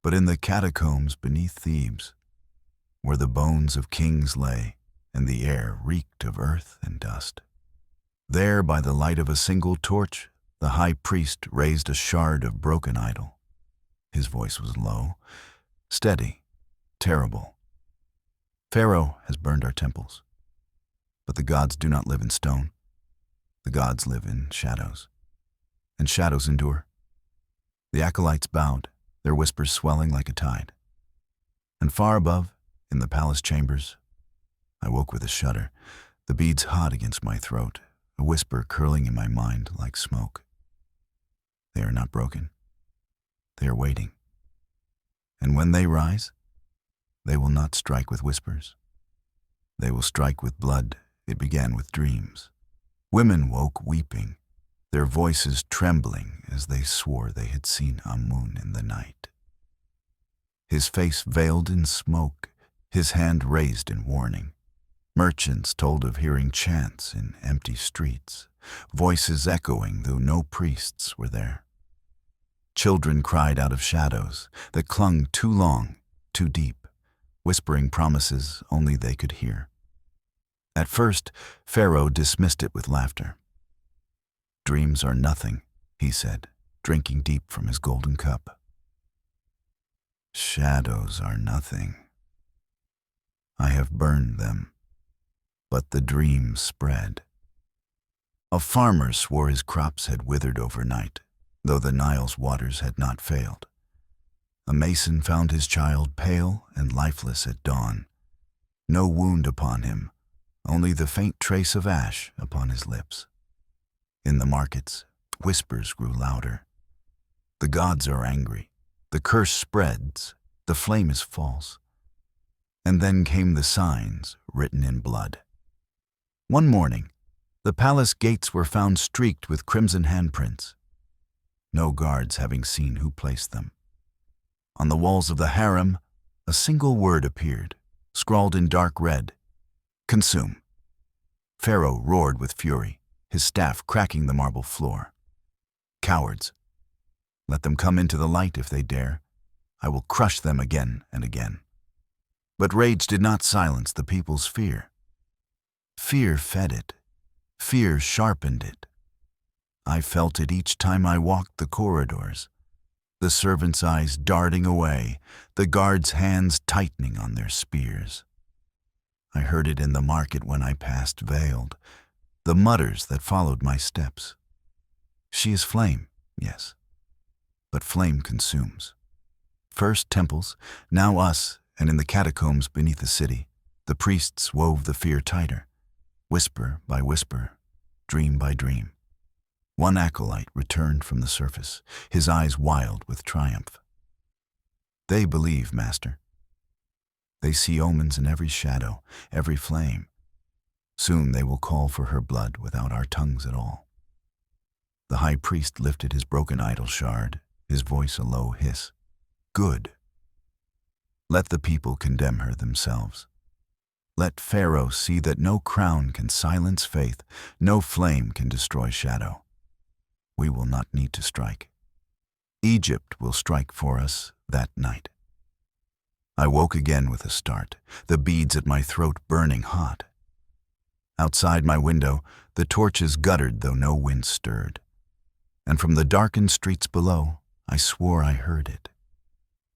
but in the catacombs beneath Thebes, where the bones of kings lay and the air reeked of earth and dust. There, by the light of a single torch, the high priest raised a shard of broken idol. His voice was low, steady, terrible. Pharaoh has burned our temples, but the gods do not live in stone. The gods live in shadows, and shadows endure. The acolytes bowed, their whispers swelling like a tide. And far above, in the palace chambers, I woke with a shudder, the beads hot against my throat, a whisper curling in my mind like smoke. They are not broken. They are waiting. And when they rise, they will not strike with whispers. They will strike with blood. It began with dreams. Women woke weeping, their voices trembling as they swore they had seen Amun in the night. His face veiled in smoke, his hand raised in warning. Merchants told of hearing chants in empty streets, voices echoing though no priests were there. Children cried out of shadows that clung too long, too deep, whispering promises only they could hear. At first, Pharaoh dismissed it with laughter. "Dreams are nothing," he said, drinking deep from his golden cup. "Shadows are nothing. I have burned them." But the dream spread. A farmer swore his crops had withered overnight, though the Nile's waters had not failed. A mason found his child pale and lifeless at dawn. No wound upon him, only the faint trace of ash upon his lips. In the markets, whispers grew louder. The gods are angry. The curse spreads. The flame is false. And then came the signs written in blood. One morning, the palace gates were found streaked with crimson handprints, no guards having seen who placed them. On the walls of the harem, a single word appeared, scrawled in dark red: "Consume." Pharaoh roared with fury, his staff cracking the marble floor. "Cowards! Let them come into the light if they dare. I will crush them again and again." But rage did not silence the people's fear. Fear fed it. Fear sharpened it. I felt it each time I walked the corridors, the servants' eyes darting away, the guards' hands tightening on their spears. I heard it in the market when I passed veiled, the mutters that followed my steps. She is flame, yes, but flame consumes. First temples, now us, and in the catacombs beneath the city, the priests wove the fear tighter, whisper by whisper, dream by dream. One acolyte returned from the surface, his eyes wild with triumph. "They believe, Master. They see omens in every shadow, every flame. Soon they will call for her blood without our tongues at all." The high priest lifted his broken idol shard, his voice a low hiss. "Good. Let the people condemn her themselves. Let Pharaoh see that no crown can silence faith, no flame can destroy shadow. We will not need to strike. Egypt will strike for us that night." I woke again with a start, the beads at my throat burning hot. Outside my window, the torches guttered though no wind stirred. And from the darkened streets below, I swore I heard it.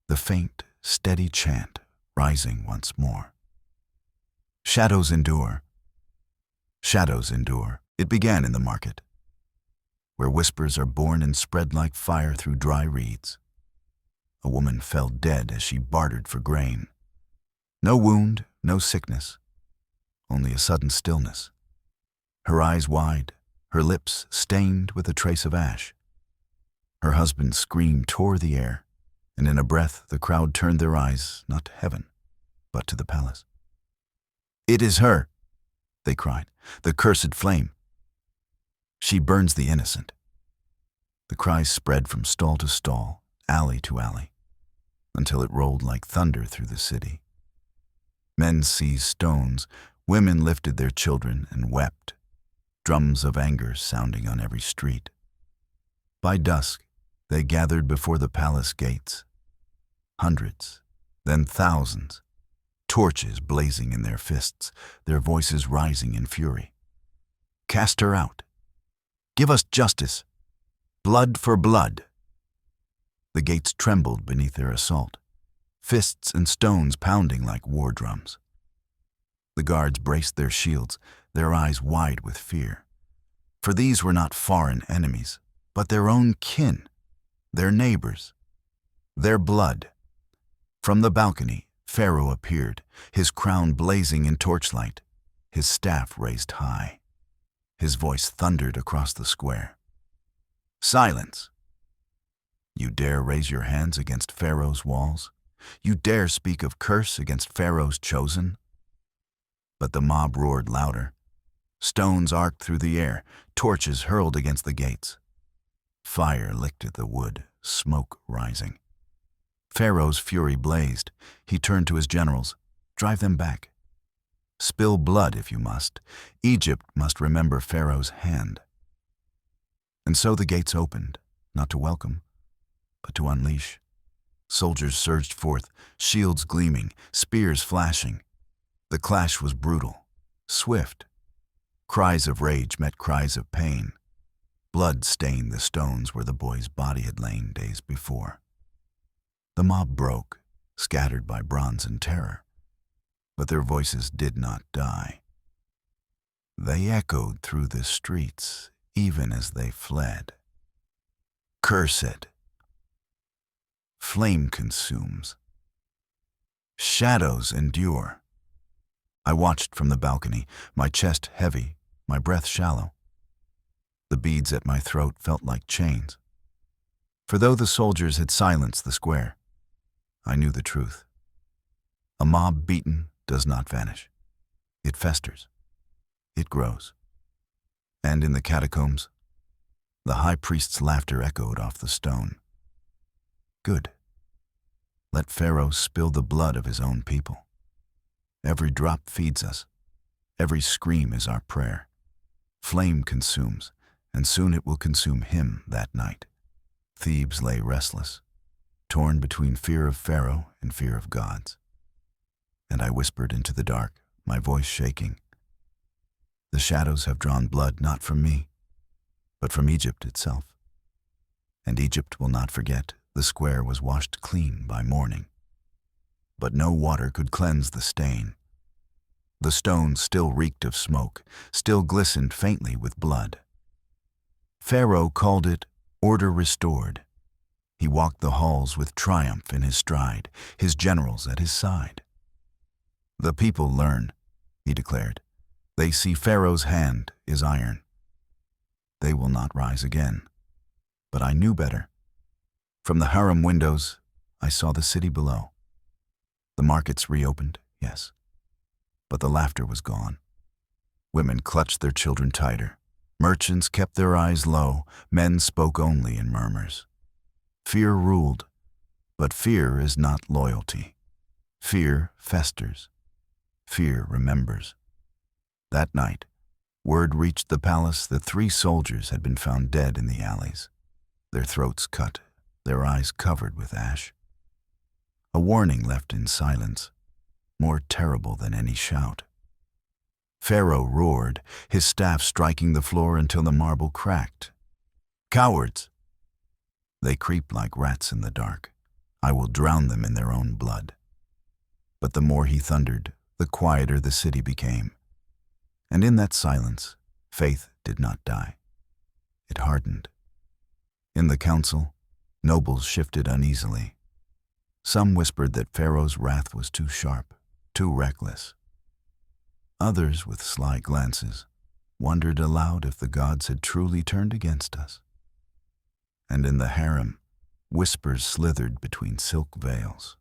The faint, steady chant rising once more. Shadows endure. Shadows endure. It began in the market, where whispers are born and spread like fire through dry reeds. A woman fell dead as she bartered for grain. No wound, no sickness, only a sudden stillness. Her eyes wide, her lips stained with a trace of ash. Her husband's scream tore the air, and in a breath the crowd turned their eyes not to heaven, but to the palace. "It is her," they cried, "the cursed flame. She burns the innocent." The cries spread from stall to stall, alley to alley, until it rolled like thunder through the city. Men seized stones, women lifted their children and wept, drums of anger sounding on every street. By dusk, they gathered before the palace gates. Hundreds, then thousands, torches blazing in their fists, their voices rising in fury. "Cast her out. Give us justice. Blood for blood." The gates trembled beneath their assault, fists and stones pounding like war drums. The guards braced their shields, their eyes wide with fear. For these were not foreign enemies, but their own kin, their neighbors, their blood. From the balcony, Pharaoh appeared, his crown blazing in torchlight, his staff raised high. His voice thundered across the square. "Silence! You dare raise your hands against Pharaoh's walls? You dare speak of curse against Pharaoh's chosen? But the mob roared louder. Stones arced through the air, torches hurled against the gates. Fire licked at the wood, smoke rising. Pharaoh's fury blazed. He turned to his generals. Drive them back. Spill blood if you must. Egypt must remember Pharaoh's hand. And so the gates opened, not to welcome, but to unleash. Soldiers surged forth, shields gleaming, spears flashing. The clash was brutal, swift. Cries of rage met cries of pain. Blood stained the stones where the boy's body had lain days before. The mob broke, scattered by bronze and terror. But their voices did not die. They echoed through the streets, even as they fled. Cursed. Flame consumes. Shadows endure. I watched from the balcony, my chest heavy, my breath shallow. The beads at my throat felt like chains. For though the soldiers had silenced the square, I knew the truth. A mob beaten does not vanish. It festers. It grows. And in the catacombs, the high priest's laughter echoed off the stone. Good. Let Pharaoh spill the blood of his own people. Every drop feeds us. Every scream is our prayer. Flame consumes, and soon it will consume him that night. Thebes lay restless, torn between fear of Pharaoh and fear of gods. And I whispered into the dark, my voice shaking. The shadows have drawn blood not from me, but from Egypt itself. And Egypt will not forget the square was washed clean by morning. But no water could cleanse the stain. The stones still reeked of smoke, still glistened faintly with blood. Pharaoh called it order restored. He walked the halls with triumph in his stride, his generals at his side. The people learn, he declared. They see Pharaoh's hand is iron. They will not rise again. But I knew better. From the harem windows, I saw the city below. The markets reopened, yes. But the laughter was gone. Women clutched their children tighter. Merchants kept their eyes low. Men spoke only in murmurs. Fear ruled, but fear is not loyalty. Fear festers. Fear remembers. That night, word reached the palace that 3 soldiers had been found dead in the alleys, their throats cut, their eyes covered with ash. A warning left in silence, more terrible than any shout. Pharaoh roared, his staff striking the floor until the marble cracked. Cowards! They creep like rats in the dark. I will drown them in their own blood. But the more he thundered, the quieter the city became. And in that silence, faith did not die. It hardened. In the council, nobles shifted uneasily. Some whispered that Pharaoh's wrath was too sharp, too reckless. Others, with sly glances, wondered aloud if the gods had truly turned against us. And in the harem, whispers slithered between silk veils.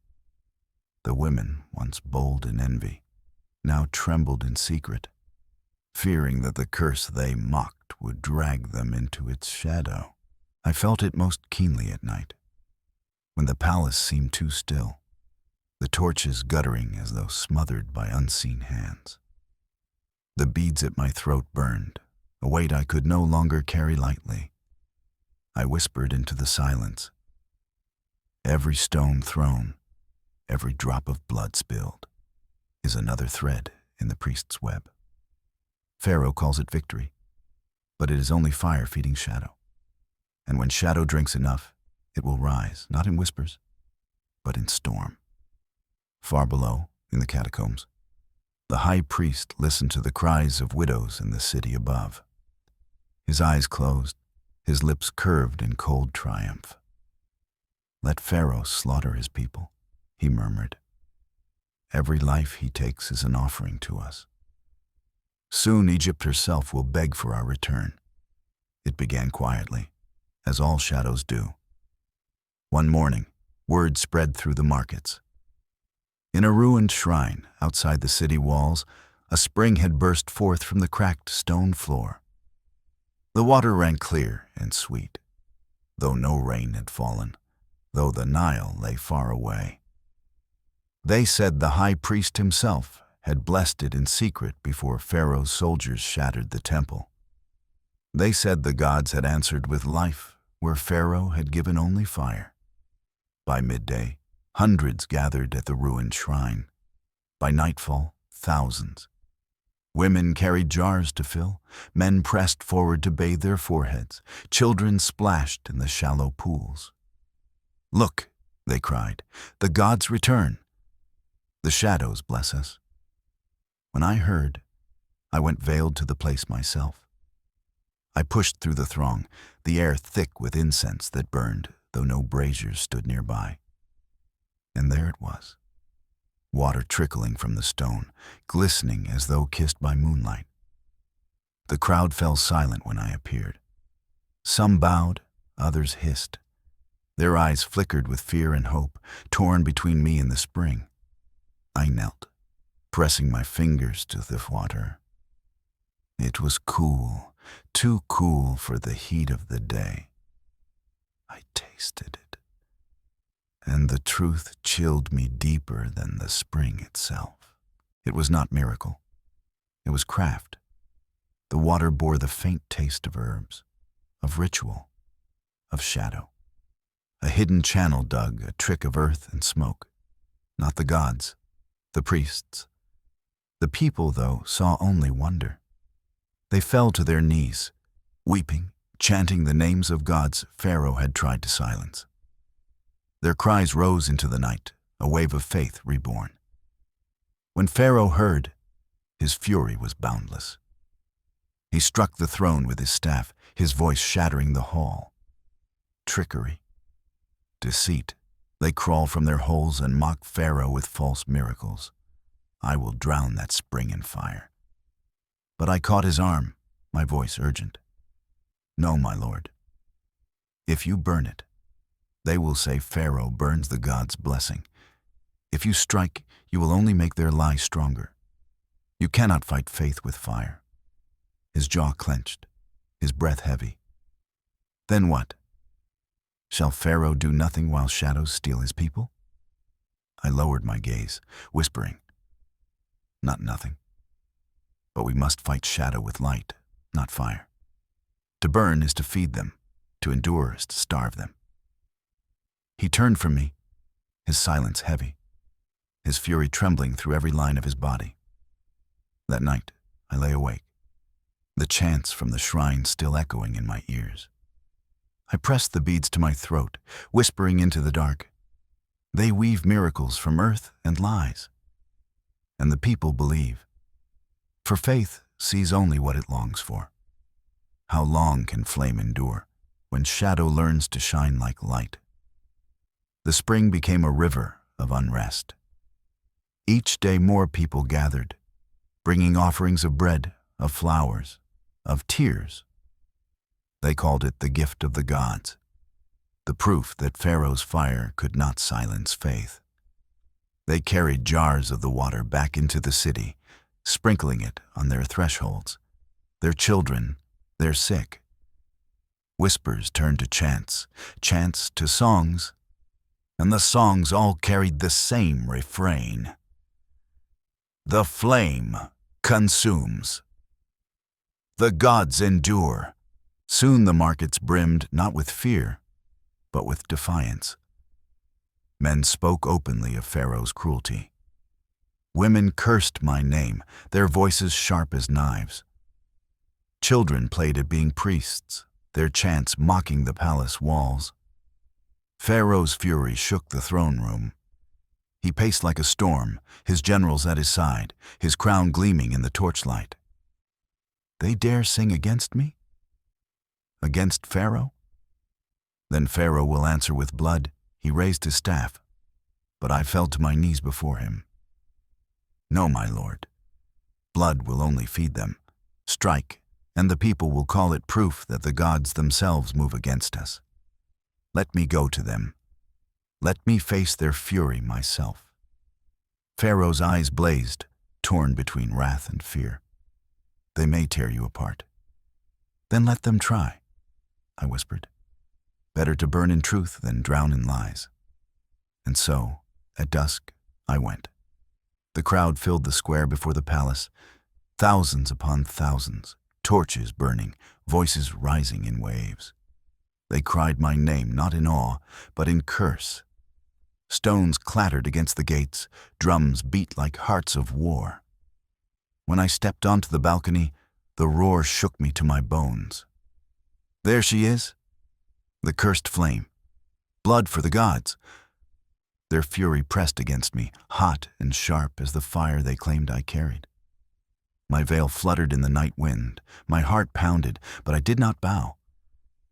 The women, once bold in envy, now trembled in secret, fearing that the curse they mocked would drag them into its shadow. I felt it most keenly at night, when the palace seemed too still, the torches guttering as though smothered by unseen hands. The beads at my throat burned, a weight I could no longer carry lightly. I whispered into the silence. Every stone thrown, every drop of blood spilled, is another thread in the priest's web. Pharaoh calls it victory, but it is only fire feeding shadow. And when shadow drinks enough, it will rise, not in whispers, but in storm. Far below, in the catacombs, the high priest listened to the cries of widows in the city above. His eyes closed, his lips curved in cold triumph. Let Pharaoh slaughter his people, he murmured. Every life he takes is an offering to us. Soon Egypt herself will beg for our return. It began quietly, as all shadows do. One morning, word spread through the markets. In a ruined shrine outside the city walls, A spring had burst forth from the cracked stone floor. The water ran clear and sweet, though no rain had fallen, though the Nile lay far away. They said the high priest himself had blessed it in secret before Pharaoh's soldiers shattered the temple. They said the gods had answered with life where Pharaoh had given only fire. By midday, hundreds gathered at the ruined shrine. By nightfall, thousands. Women carried jars to fill, men pressed forward to bathe their foreheads, children splashed in the shallow pools. "Look," they cried, "the gods return. The shadows bless us." When I heard, I went veiled to the place myself. I pushed through the throng, the air thick with incense that burned, though no braziers stood nearby. And there it was, water trickling from the stone, glistening as though kissed by moonlight. The crowd fell silent when I appeared. Some bowed, others hissed. Their eyes flickered with fear and hope, torn between me and the spring. I knelt, pressing my fingers to the water. It was cool, too cool for the heat of the day. I tasted it, and the truth chilled me deeper than the spring itself. It was not miracle. It was craft. The water bore the faint taste of herbs, of ritual, of shadow. A hidden channel dug, a trick of earth and smoke. Not the gods, the priests. The people, though, saw only wonder. They fell to their knees, weeping, chanting the names of gods Pharaoh had tried to silence. Their cries rose into the night, a wave of faith reborn. When Pharaoh heard, his fury was boundless. He struck the throne with his staff, his voice shattering the hall. Trickery, deceit, they crawl from their holes and mock Pharaoh with false miracles. I will drown that spring in fire. But I caught his arm, my voice urgent. No, my lord. If you burn it, they will say Pharaoh burns the gods' blessing. If you strike, you will only make their lie stronger. You cannot fight faith with fire. His jaw clenched, his breath heavy. Then what? Shall Pharaoh do nothing while shadows steal his people? I lowered my gaze, whispering, not nothing. But we must fight shadow with light, not fire. To burn is to feed them, to endure is to starve them. He turned from me, his silence heavy, his fury trembling through every line of his body. That night, I lay awake, the chants from the shrine still echoing in my ears. I pressed the beads to my throat, whispering into the dark. They weave miracles from earth and lies. And the people believe. For faith sees only what it longs for. How long can flame endure when shadow learns to shine like light? The spring became a river of unrest. Each day more people gathered, bringing offerings of bread, of flowers, of tears. They called it the gift of the gods, the proof that Pharaoh's fire could not silence faith. They carried jars of the water back into the city, sprinkling it on their thresholds, their children, their sick. Whispers turned to chants, chants to songs, and the songs all carried the same refrain. The flame consumes. The gods endure. Soon the markets brimmed not with fear, but with defiance. Men spoke openly of Pharaoh's cruelty. Women cursed my name, their voices sharp as knives. Children played at being priests, their chants mocking the palace walls. Pharaoh's fury shook the throne room. He paced like a storm, his generals at his side, his crown gleaming in the torchlight. They dare sing against me? Against Pharaoh? Then Pharaoh will answer with blood. He raised his staff, but I fell to my knees before him. No, my lord. Blood will only feed them. Strike, and the people will call it proof that the gods themselves move against us. Let me go to them. Let me face their fury myself. Pharaoh's eyes blazed, torn between wrath and fear. They may tear you apart. Then let them try, I whispered. Better to burn in truth than drown in lies. And so, at dusk, I went. The crowd filled the square before the palace, thousands upon thousands, torches burning, voices rising in waves. They cried my name not in awe, but in curse. Stones clattered against the gates, drums beat like hearts of war. When I stepped onto the balcony, the roar shook me to my bones. There she is, the cursed flame. Blood for the gods. Their fury pressed against me, hot and sharp as the fire they claimed I carried. My veil fluttered in the night wind, my heart pounded, but I did not bow.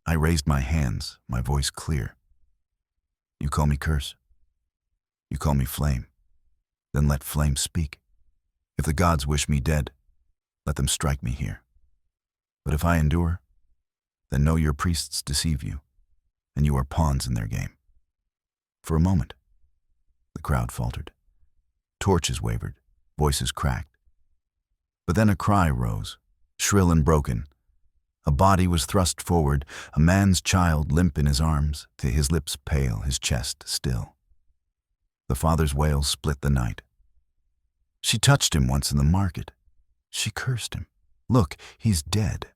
I raised my hands, my voice clear. You call me curse. You call me flame. Then let flame speak. If the gods wish me dead, let them strike me here. But if I endure, then know your priests deceive you, and you are pawns in their game. For a moment, the crowd faltered. Torches wavered, voices cracked. But then a cry rose, shrill and broken. A body was thrust forward, a man's child limp in his arms, his lips pale, his chest still. The father's wail split the night. She touched him once in the market. She cursed him. Look, he's dead.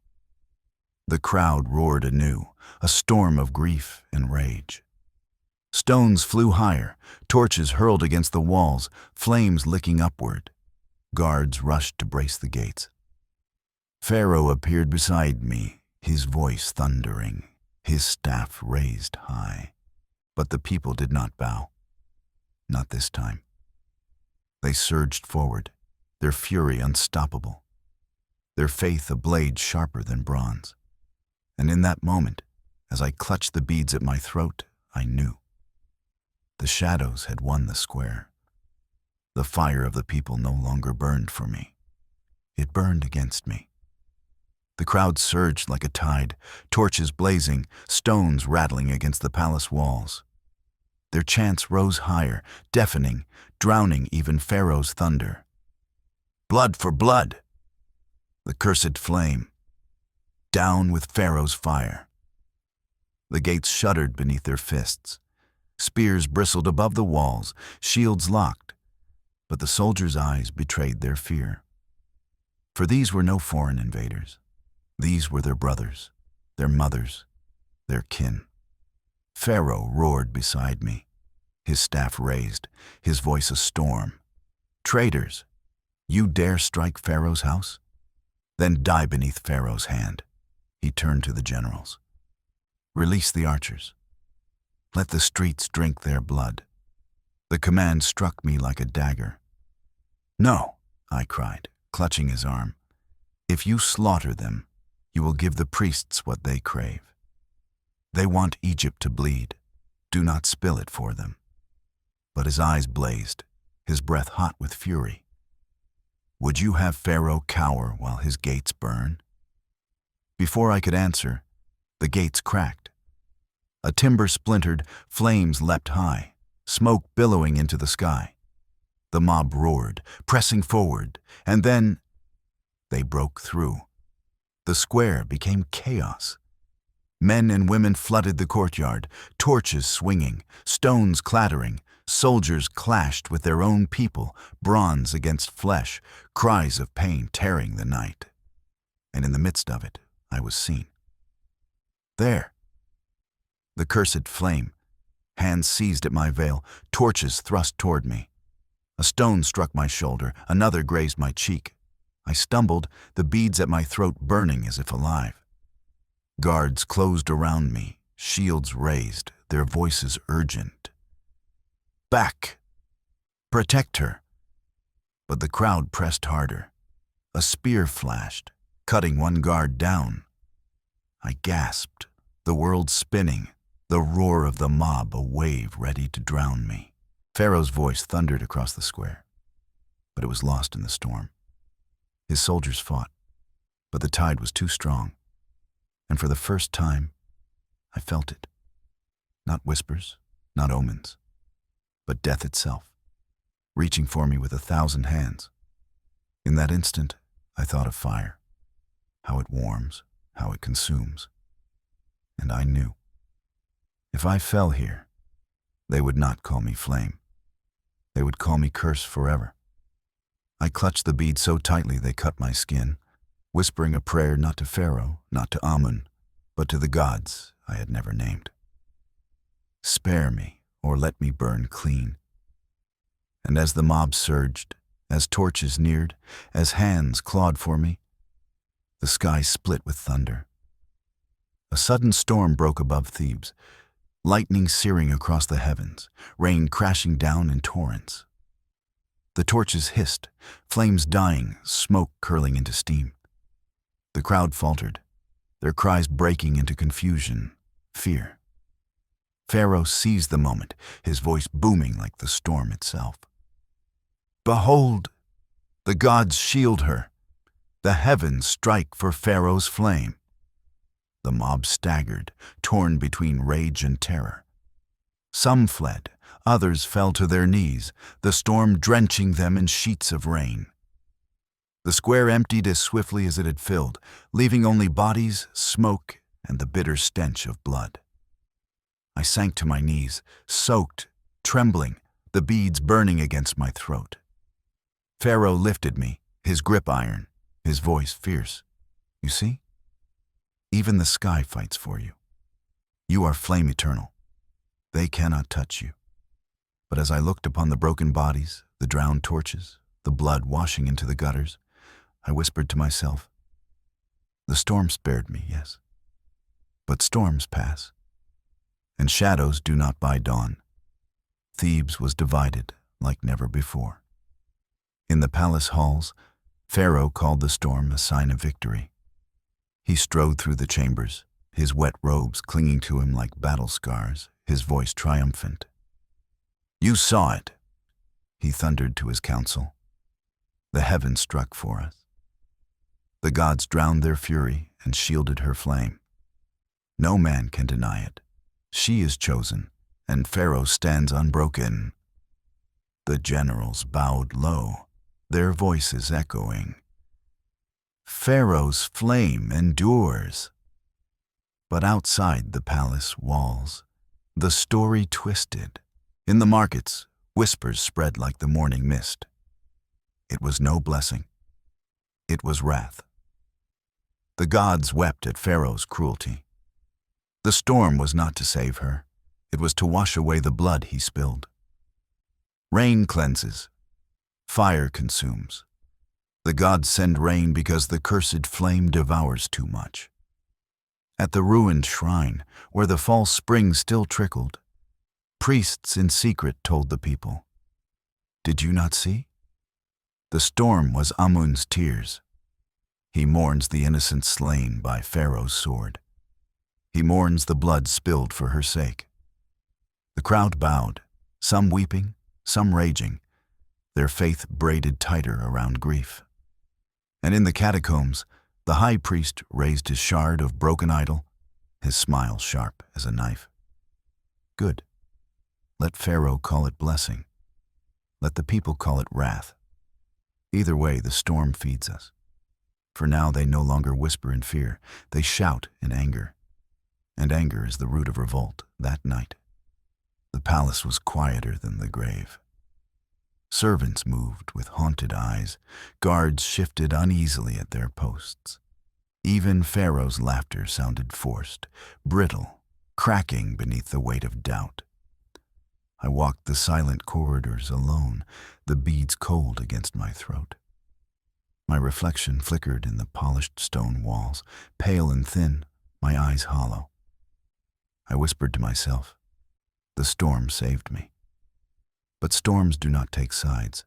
The crowd roared anew, a storm of grief and rage. Stones flew higher, torches hurled against the walls, flames licking upward. Guards rushed to brace the gates. Pharaoh appeared beside me, his voice thundering, his staff raised high. But the people did not bow. Not this time. They surged forward, their fury unstoppable, their faith a blade sharper than bronze. And in that moment, as I clutched the beads at my throat, I knew. The shadows had won the square. The fire of the people no longer burned for me. It burned against me. The crowd surged like a tide, torches blazing, stones rattling against the palace walls. Their chants rose higher, deafening, drowning even Pharaoh's thunder. Blood for blood! The cursed flame. Down with Pharaoh's fire. The gates shuddered beneath their fists. Spears bristled above the walls, shields locked, but the soldiers' eyes betrayed their fear. For these were no foreign invaders. These were their brothers, their mothers, their kin. Pharaoh roared beside me, his staff raised, his voice a storm. Traitors, you dare strike Pharaoh's house? Then die beneath Pharaoh's hand. He turned to the generals. Release the archers. Let the streets drink their blood. The command struck me like a dagger. No, I cried, clutching his arm. If you slaughter them, you will give the priests what they crave. They want Egypt to bleed. Do not spill it for them. But his eyes blazed, his breath hot with fury. Would you have Pharaoh cower while his gates burn? Before I could answer, the gates cracked. A timber splintered, flames leapt high, smoke billowing into the sky. The mob roared, pressing forward, and then they broke through. The square became chaos. Men and women flooded the courtyard, torches swinging, stones clattering, soldiers clashed with their own people, bronze against flesh, cries of pain tearing the night. And in the midst of it, I was seen. There, the cursed flame, hands seized at my veil, torches thrust toward me. A stone struck my shoulder, another grazed my cheek. I stumbled, the beads at my throat burning as if alive. Guards closed around me, shields raised, their voices urgent. Back! Protect her! But the crowd pressed harder. A spear flashed, cutting one guard down. I gasped, the world spinning, the roar of the mob a wave ready to drown me. Pharaoh's voice thundered across the square, but it was lost in the storm. His soldiers fought, but the tide was too strong, and for the first time, I felt it. Not whispers, not omens, but death itself, reaching for me with 1,000 hands. In that instant, I thought of fire, how it warms, how it consumes. And I knew, if I fell here, they would not call me flame. They would call me curse forever. I clutched the beads so tightly they cut my skin, whispering a prayer not to Pharaoh, not to Amun, but to the gods I had never named. Spare me, or let me burn clean. And as the mob surged, as torches neared, as hands clawed for me, the sky split with thunder. A sudden storm broke above Thebes, lightning searing across the heavens, rain crashing down in torrents. The torches hissed, flames dying, smoke curling into steam. The crowd faltered, their cries breaking into confusion, fear. Pharaoh seized the moment, his voice booming like the storm itself. Behold, the gods shield her. The heavens strike for Pharaoh's flame. The mob staggered, torn between rage and terror. Some fled, others fell to their knees, the storm drenching them in sheets of rain. The square emptied as swiftly as it had filled, leaving only bodies, smoke, and the bitter stench of blood. I sank to my knees, soaked, trembling, the beads burning against my throat. Pharaoh lifted me, his grip iron, his voice fierce. You see? Even the sky fights for you. You are flame eternal. They cannot touch you. But as I looked upon the broken bodies, the drowned torches, the blood washing into the gutters, I whispered to myself, the storm spared me, yes. But storms pass, and shadows do not buy dawn. Thebes was divided like never before. In the palace halls, Pharaoh called the storm a sign of victory. He strode through the chambers, his wet robes clinging to him like battle scars, his voice triumphant. You saw it, he thundered to his council. The heavens struck for us. The gods drowned their fury and shielded her flame. No man can deny it. She is chosen, and Pharaoh stands unbroken. The generals bowed low, their voices echoing. Pharaoh's flame endures. But outside the palace walls, the story twisted. In the markets, whispers spread like the morning mist. It was no blessing. It was wrath. The gods wept at Pharaoh's cruelty. The storm was not to save her. It was to wash away the blood he spilled. Rain cleanses. Fire consumes. The gods send rain because the cursed flame devours too much. At the ruined shrine, where the false spring still trickled, priests in secret told the people, did you not see? The storm was Amun's tears. He mourns the innocent slain by Pharaoh's sword. He mourns the blood spilled for her sake. The crowd bowed, some weeping, some raging, their faith braided tighter around grief. And in the catacombs, the high priest raised his shard of broken idol, his smile sharp as a knife. Good. Let Pharaoh call it blessing. Let the people call it wrath. Either way, the storm feeds us. For now they no longer whisper in fear, they shout in anger. And anger is the root of revolt that night. The palace was quieter than the grave. Servants moved with haunted eyes, guards shifted uneasily at their posts. Even Pharaoh's laughter sounded forced, brittle, cracking beneath the weight of doubt. I walked the silent corridors alone, the beads cold against my throat. My reflection flickered in the polished stone walls, pale and thin, my eyes hollow. I whispered to myself, the storm saved me. But storms do not take sides.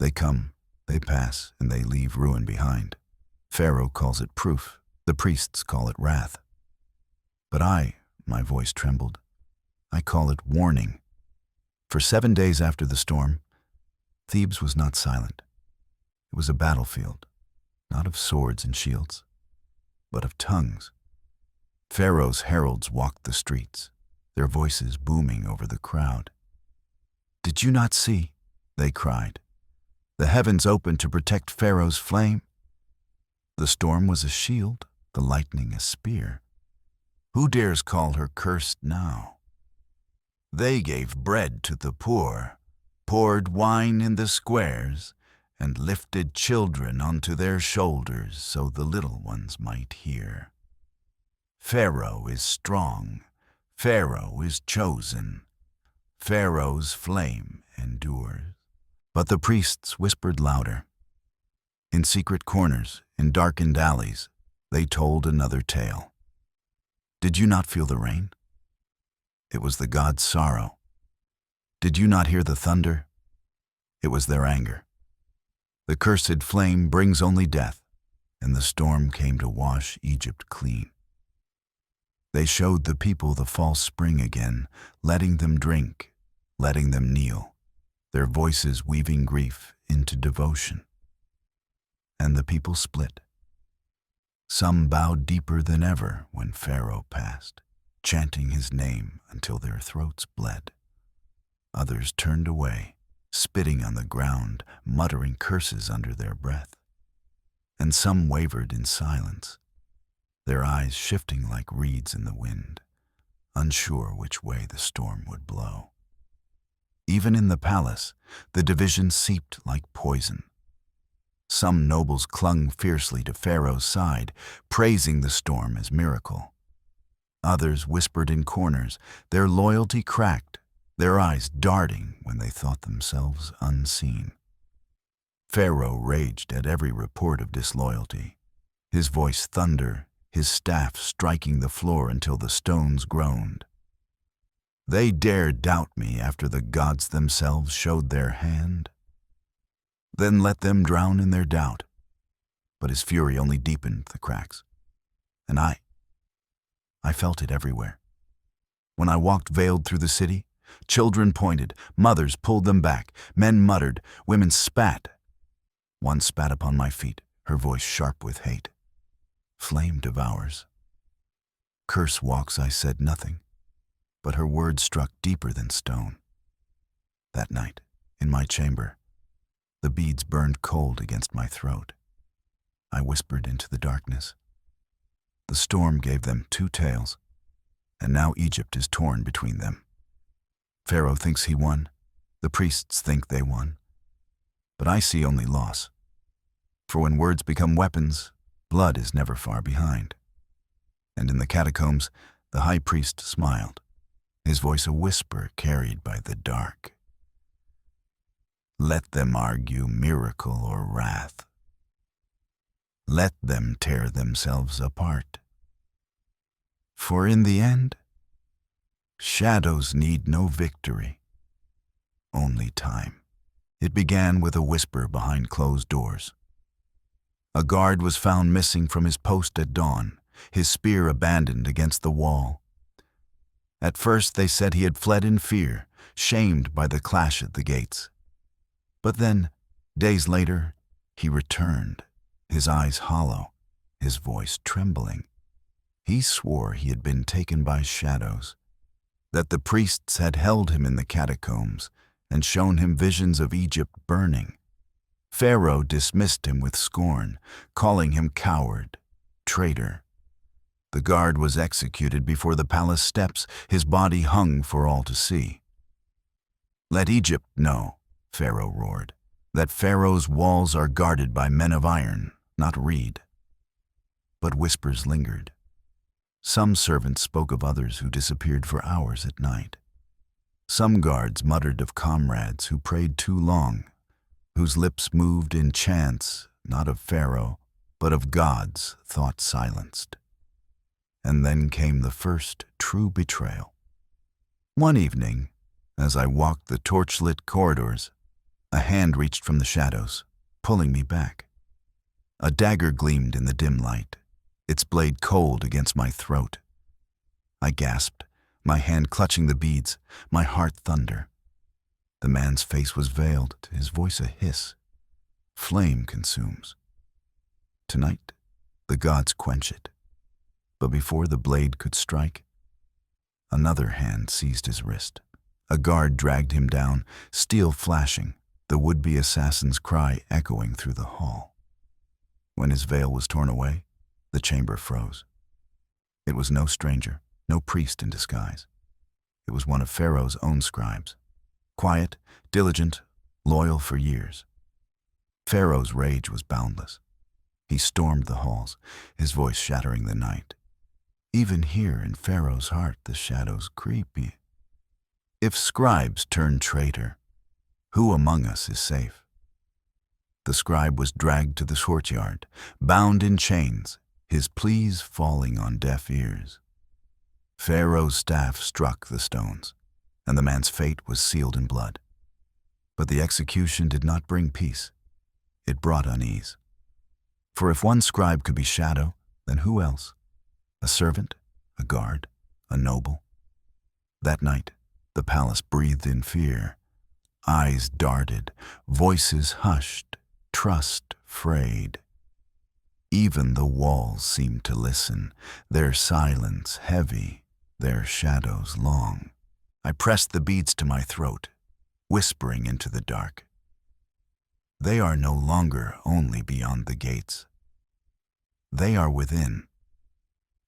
They come, they pass, and they leave ruin behind. Pharaoh calls it proof, the priests call it wrath. But my voice trembled, I call it warning. For 7 days after the storm, Thebes was not silent. It was a battlefield, not of swords and shields, but of tongues. Pharaoh's heralds walked the streets, their voices booming over the crowd. Did you not see? They cried. The heavens opened to protect Pharaoh's flame. The storm was a shield, the lightning a spear. Who dares call her cursed now? They gave bread to the poor, poured wine in the squares, and lifted children onto their shoulders so the little ones might hear. Pharaoh is strong, Pharaoh is chosen, Pharaoh's flame endures. But the priests whispered louder. In secret corners, in darkened alleys, they told another tale. Did you not feel the rain? It was the god's sorrow. Did you not hear the thunder? It was their anger. The cursed flame brings only death, and the storm came to wash Egypt clean. They showed the people the false spring again, letting them drink, letting them kneel, their voices weaving grief into devotion. And the people split. Some bowed deeper than ever when Pharaoh passed, chanting his name until their throats bled. Others turned away, spitting on the ground, muttering curses under their breath. And some wavered in silence, their eyes shifting like reeds in the wind, unsure which way the storm would blow. Even in the palace, the division seeped like poison. Some nobles clung fiercely to Pharaoh's side, praising the storm as miracle. Others whispered in corners, their loyalty cracked, their eyes darting when they thought themselves unseen. Pharaoh raged at every report of disloyalty, his voice thunder, his staff striking the floor until the stones groaned. They dared doubt me after the gods themselves showed their hand. Then let them drown in their doubt. But his fury only deepened the cracks. And I felt it everywhere. When I walked veiled through the city, children pointed, mothers pulled them back, men muttered, women spat. One spat upon my feet, her voice sharp with hate. Flame devours. Curse walks, I said nothing, but her words struck deeper than stone. That night, in my chamber, the beads burned cold against my throat. I whispered into the darkness. The storm gave them two tails, and now Egypt is torn between them. Pharaoh thinks he won, the priests think they won, but I see only loss. For when words become weapons, blood is never far behind. And in the catacombs, the high priest smiled, his voice a whisper carried by the dark. Let them argue miracle or wrath. Let them tear themselves apart. For in the end, shadows need no victory, only time. It began with a whisper behind closed doors. A guard was found missing from his post at dawn, his spear abandoned against the wall. At first they said he had fled in fear, shamed by the clash at the gates. But then, days later, he returned, his eyes hollow, his voice trembling. He swore he had been taken by shadows, that the priests had held him in the catacombs and shown him visions of Egypt burning. Pharaoh dismissed him with scorn, calling him coward, traitor. The guard was executed before the palace steps, his body hung for all to see. Let Egypt know, Pharaoh roared, that Pharaoh's walls are guarded by men of iron, not reed. But whispers lingered. Some servants spoke of others who disappeared for hours at night. Some guards muttered of comrades who prayed too long, whose lips moved in chants, not of Pharaoh, but of gods thought silenced. And then came the first true betrayal. One evening, as I walked the torch-lit corridors, a hand reached from the shadows, pulling me back. A dagger gleamed in the dim light, its blade cold against my throat. I gasped, my hand clutching the beads, my heart thunder. The man's face was veiled, his voice a hiss. Flame consumes. Tonight, the gods quench it. But before the blade could strike, another hand seized his wrist. A guard dragged him down, steel flashing, the would-be assassin's cry echoing through the hall. When his veil was torn away, the chamber froze. It was no stranger, no priest in disguise. It was one of Pharaoh's own scribes, quiet, diligent, loyal for years. Pharaoh's rage was boundless. He stormed the halls, his voice shattering the night. Even here in Pharaoh's heart the shadows creep. If scribes turn traitor, who among us is safe? The scribe was dragged to the courtyard, bound in chains, his pleas falling on deaf ears. Pharaoh's staff struck the stones, and the man's fate was sealed in blood. But the execution did not bring peace. It brought unease. For if one scribe could be shadow, then who else? A servant, a guard, a noble. That night, the palace breathed in fear. Eyes darted, voices hushed, trust frayed. Even the walls seemed to listen, their silence heavy, their shadows long. I pressed the beads to my throat, whispering into the dark. They are no longer only beyond the gates. They are within.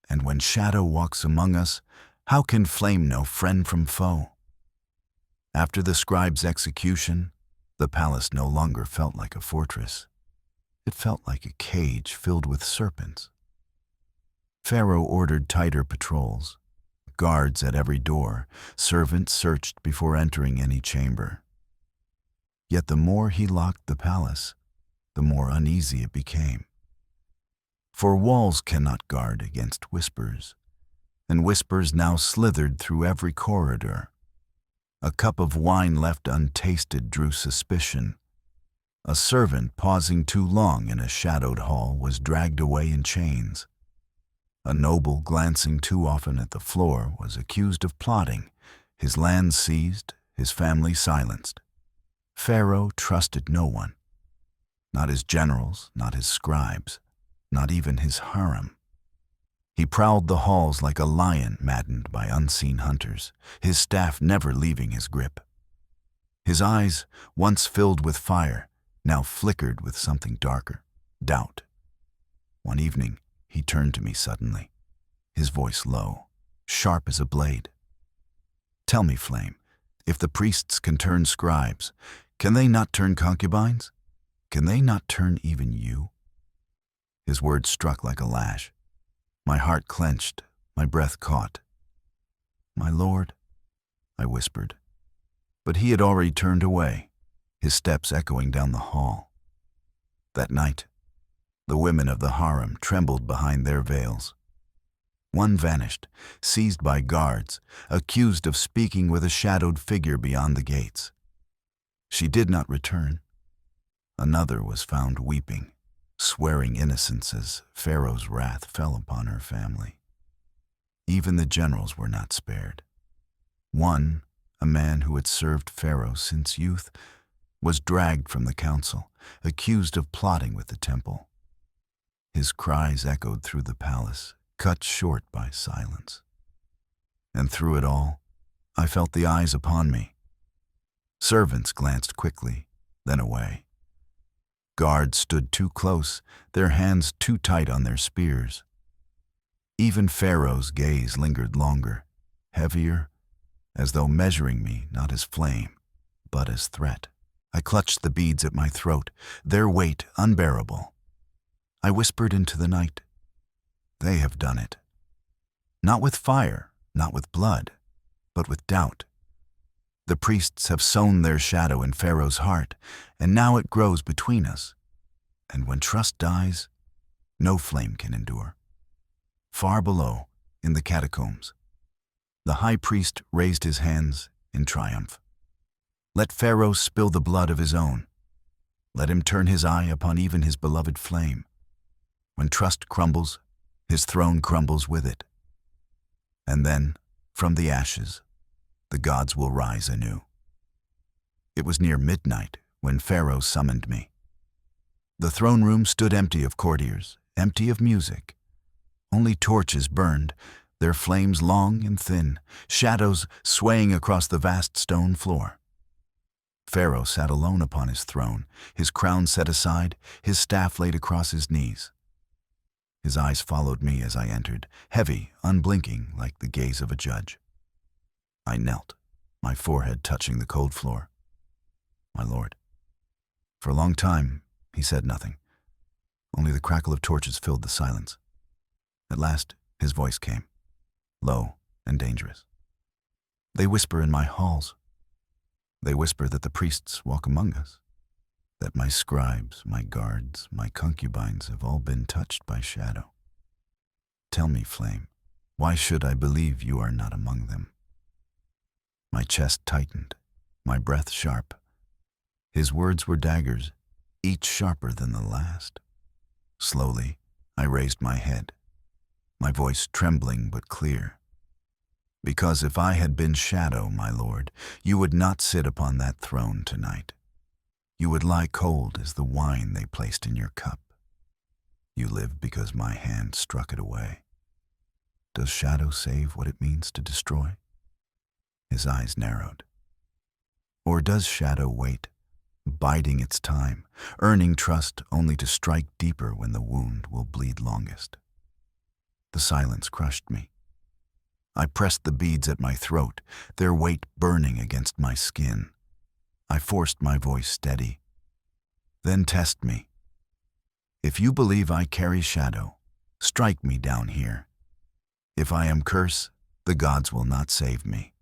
And when shadow walks among us, how can flame know friend from foe? After the scribe's execution, the palace no longer felt like a fortress. It felt like a cage filled with serpents. Pharaoh ordered tighter patrols, guards at every door, servants searched before entering any chamber. Yet the more he locked the palace, the more uneasy it became. For walls cannot guard against whispers, and whispers now slithered through every corridor. A cup of wine left untasted drew suspicion. A servant pausing too long in a shadowed hall was dragged away in chains. A noble glancing too often at the floor was accused of plotting, his lands seized, his family silenced. Pharaoh trusted no one. Not his generals, not his scribes, not even his harem. He prowled the halls like a lion maddened by unseen hunters, his staff never leaving his grip. His eyes, once filled with fire, now flickered with something darker, doubt. One evening, he turned to me suddenly, his voice low, sharp as a blade. Tell me, Flame, if the priests can turn scribes, can they not turn concubines? Can they not turn even you? His words struck like a lash. My heart clenched, my breath caught. My lord, I whispered. But he had already turned away, his steps echoing down the hall. That night, the women of the harem trembled behind their veils. One vanished, seized by guards, accused of speaking with a shadowed figure beyond the gates. She did not return. Another was found weeping, swearing innocence as Pharaoh's wrath fell upon her family. Even the generals were not spared. One, a man who had served Pharaoh since youth, was dragged from the council, accused of plotting with the temple. His cries echoed through the palace, cut short by silence. And through it all, I felt the eyes upon me. Servants glanced quickly, then away. Guards stood too close, their hands too tight on their spears. Even Pharaoh's gaze lingered longer, heavier, as though measuring me not as flame, but as threat. I clutched the beads at my throat, their weight unbearable. I whispered into the night, "They have done it. Not with fire, not with blood, but with doubt. The priests have sown their shadow in Pharaoh's heart, and now it grows between us. And when trust dies, no flame can endure." Far below, in the catacombs, the high priest raised his hands in triumph. Let Pharaoh spill the blood of his own. Let him turn his eye upon even his beloved flame. When trust crumbles, his throne crumbles with it. And then, from the ashes, the gods will rise anew. It was near midnight when Pharaoh summoned me. The throne room stood empty of courtiers, empty of music. Only torches burned, their flames long and thin, shadows swaying across the vast stone floor. Pharaoh sat alone upon his throne, his crown set aside, his staff laid across his knees. His eyes followed me as I entered, heavy, unblinking, like the gaze of a judge. I knelt, my forehead touching the cold floor. My lord. For a long time, he said nothing. Only the crackle of torches filled the silence. At last, his voice came, low and dangerous. They whisper in my halls. They whisper that the priests walk among us, that my scribes, my guards, my concubines have all been touched by shadow. Tell me, Flame, why should I believe you are not among them? My chest tightened, my breath sharp. His words were daggers, each sharper than the last. Slowly, I raised my head, my voice trembling but clear. Because if I had been shadow, my lord, you would not sit upon that throne tonight. You would lie cold as the wine they placed in your cup. You live because my hand struck it away. Does shadow save what it means to destroy? His eyes narrowed. Or does shadow wait, biding its time, earning trust only to strike deeper when the wound will bleed longest? The silence crushed me. I pressed the beads at my throat, their weight burning against my skin. I forced my voice steady. Then test me. If you believe I carry shadow, strike me down here. If I am curse, the gods will not save me.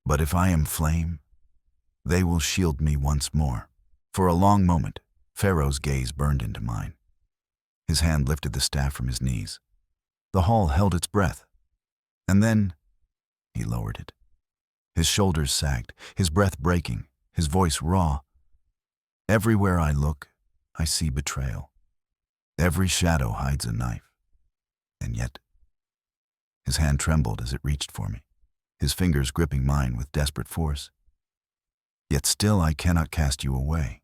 But if I am flame, they will shield me once more. For a long moment, Pharaoh's gaze burned into mine. His hand lifted the staff from his knees. The hall held its breath. And then, he lowered it. His shoulders sagged, his breath breaking, his voice raw. Everywhere I look, I see betrayal. Every shadow hides a knife. And yet, his hand trembled as it reached for me, his fingers gripping mine with desperate force. Yet still I cannot cast you away.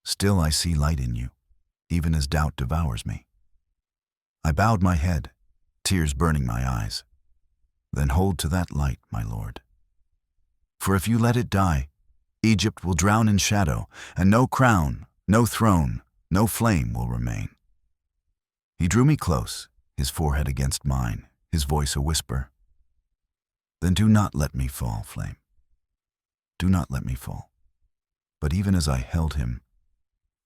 Still I see light in you, even as doubt devours me. I bowed my head, tears burning my eyes. Then hold to that light, my lord. For if you let it die, Egypt will drown in shadow, and no crown, no throne, no flame will remain. He drew me close, his forehead against mine, his voice a whisper. Then do not let me fall, Flame. Do not let me fall. But even as I held him,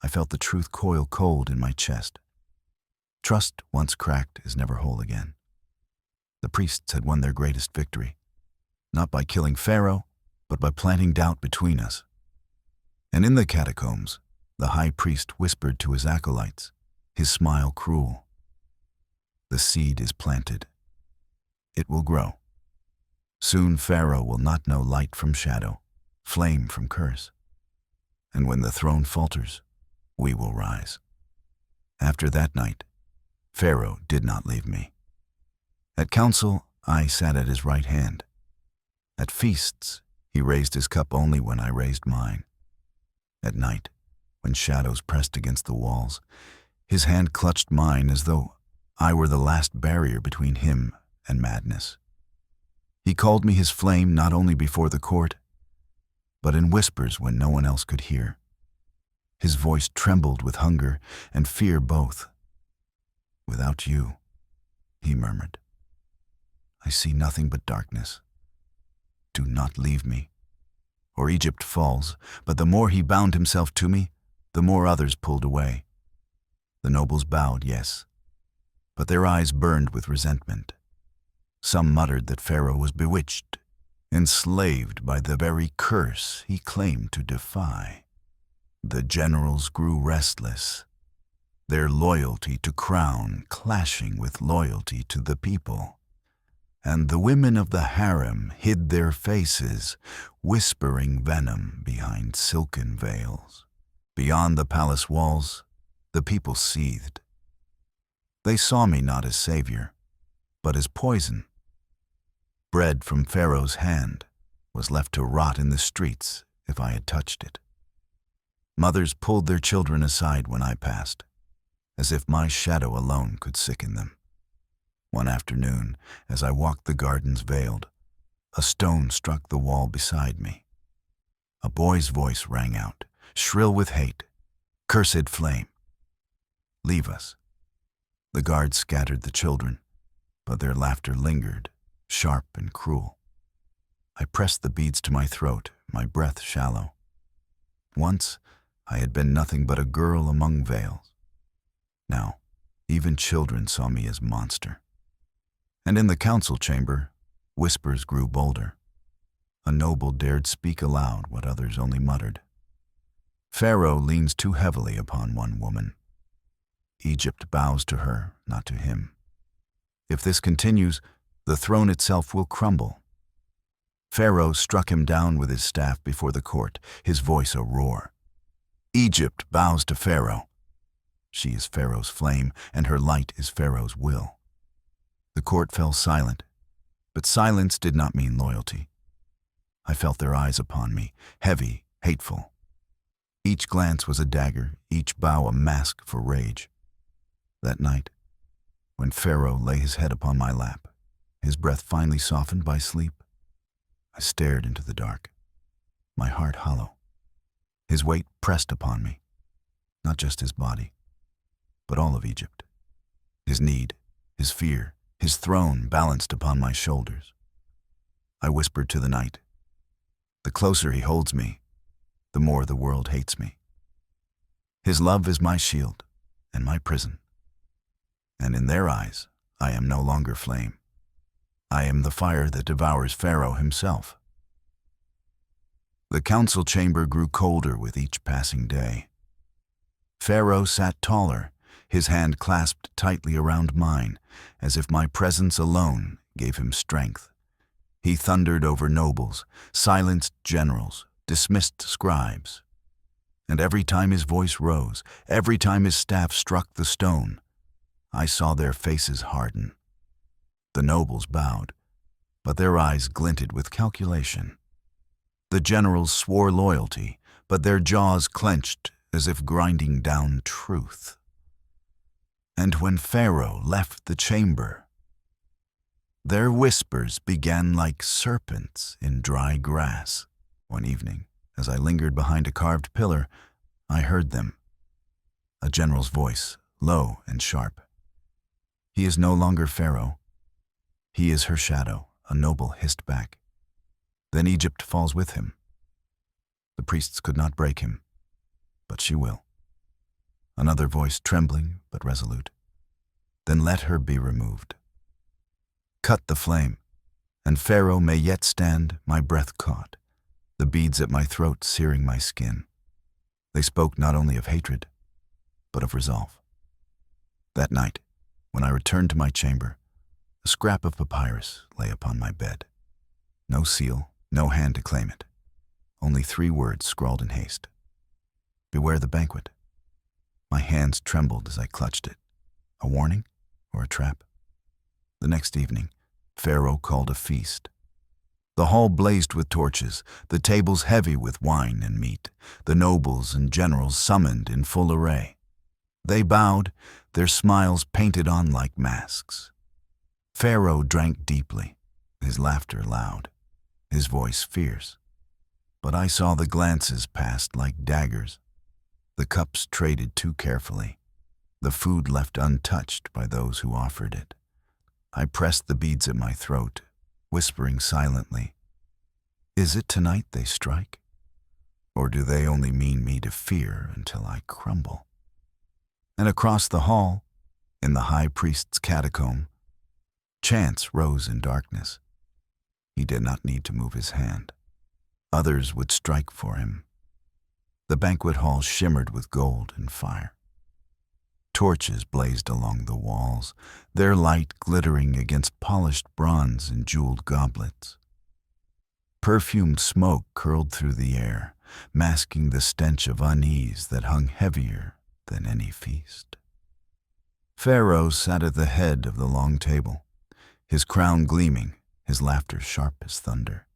I felt the truth coil cold in my chest. Trust once cracked is never whole again. The priests had won their greatest victory, not by killing Pharaoh, but by planting doubt between us. And in the catacombs, the high priest whispered to his acolytes, his smile cruel. The seed is planted. It will grow. Soon Pharaoh will not know light from shadow, flame from curse. And when the throne falters, we will rise. After that night, Pharaoh did not leave me. At council, I sat at his right hand. At feasts, he raised his cup only when I raised mine. At night, when shadows pressed against the walls, his hand clutched mine as though I were the last barrier between him and madness. He called me his flame not only before the court, but in whispers when no one else could hear. His voice trembled with hunger and fear both. Without you, he murmured, I see nothing but darkness. Do not leave me, or Egypt falls. But the more he bound himself to me, the more others pulled away. The nobles bowed, yes, but their eyes burned with resentment. Some muttered that Pharaoh was bewitched, enslaved by the very curse he claimed to defy. The generals grew restless, their loyalty to crown clashing with loyalty to the people. And the women of the harem hid their faces, whispering venom behind silken veils. Beyond the palace walls, the people seethed. They saw me not as savior, but as poison. Bread from Pharaoh's hand was left to rot in the streets if I had touched it. Mothers pulled their children aside when I passed, as if my shadow alone could sicken them. One afternoon, as I walked the gardens veiled, a stone struck the wall beside me. A boy's voice rang out, shrill with hate. "Cursed flame! Leave us." The guards scattered the children, but their laughter lingered, sharp and cruel. I pressed the beads to my throat, my breath shallow. Once, I had been nothing but a girl among veils. Now, even children saw me as monster. And in the council chamber, whispers grew bolder. A noble dared speak aloud what others only muttered. Pharaoh leans too heavily upon one woman. Egypt bows to her, not to him. If this continues, the throne itself will crumble. Pharaoh struck him down with his staff before the court, his voice a roar. Egypt bows to Pharaoh. She is Pharaoh's flame, and her light is Pharaoh's will. The court fell silent, but silence did not mean loyalty. I felt their eyes upon me, heavy, hateful. Each glance was a dagger, each bow a mask for rage. That night, when Pharaoh lay his head upon my lap, his breath finally softened by sleep, I stared into the dark, my heart hollow. His weight pressed upon me, not just his body, but all of Egypt. His need, his fear, his throne balanced upon my shoulders. I whispered to the night, "The closer he holds me, the more the world hates me. His love is my shield and my prison. And in their eyes, I am no longer flame. I am the fire that devours Pharaoh himself." The council chamber grew colder with each passing day. Pharaoh sat taller, his hand clasped tightly around mine, as if my presence alone gave him strength. He thundered over nobles, silenced generals, dismissed scribes. And every time his voice rose, every time his staff struck the stone, I saw their faces harden. The nobles bowed, but their eyes glinted with calculation. The generals swore loyalty, but their jaws clenched as if grinding down truth. And when Pharaoh left the chamber, their whispers began like serpents in dry grass. One evening, as I lingered behind a carved pillar, I heard them. A general's voice, low and sharp. "He is no longer Pharaoh. He is her shadow," a noble hissed back. "Then Egypt falls with him. The priests could not break him, but she will." Another voice, trembling but resolute. "Then let her be removed. Cut the flame, and Pharaoh may yet stand," my breath caught, the beads at my throat searing my skin. They spoke not only of hatred, but of resolve. That night, when I returned to my chamber, a scrap of papyrus lay upon my bed. No seal, no hand to claim it. Only 3 words scrawled in haste. "Beware the banquet." My hands trembled as I clutched it. A warning or a trap? The next evening, Pharaoh called a feast. The hall blazed with torches, the tables heavy with wine and meat, the nobles and generals summoned in full array. They bowed, their smiles painted on like masks. Pharaoh drank deeply, his laughter loud, his voice fierce. But I saw the glances passed like daggers, the cups traded too carefully, the food left untouched by those who offered it. I pressed the beads at my throat, whispering silently, "Is it tonight they strike? Or do they only mean me to fear until I crumble?" And across the hall, in the high priest's catacomb, Chance rose in darkness. He did not need to move his hand. Others would strike for him. The banquet hall shimmered with gold and fire. Torches blazed along the walls, their light glittering against polished bronze and jeweled goblets. Perfumed smoke curled through the air, masking the stench of unease that hung heavier than any feast. Pharaoh sat at the head of the long table, his crown gleaming, his laughter sharp as thunder.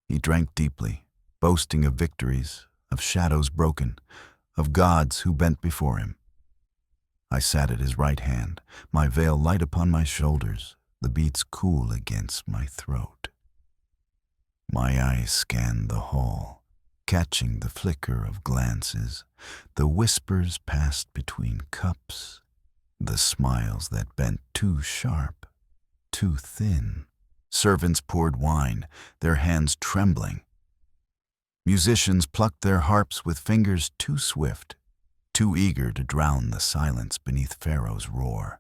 He drank deeply, boasting of victories, of shadows broken, of gods who bent before him. I sat at his right hand, my veil light upon my shoulders, the beats cool against my throat. My eyes scanned the hall, catching the flicker of glances, the whispers passed between cups, the smiles that bent too sharp, too thin. Servants poured wine, their hands trembling. Musicians plucked their harps with fingers too swift, too eager to drown the silence beneath Pharaoh's roar.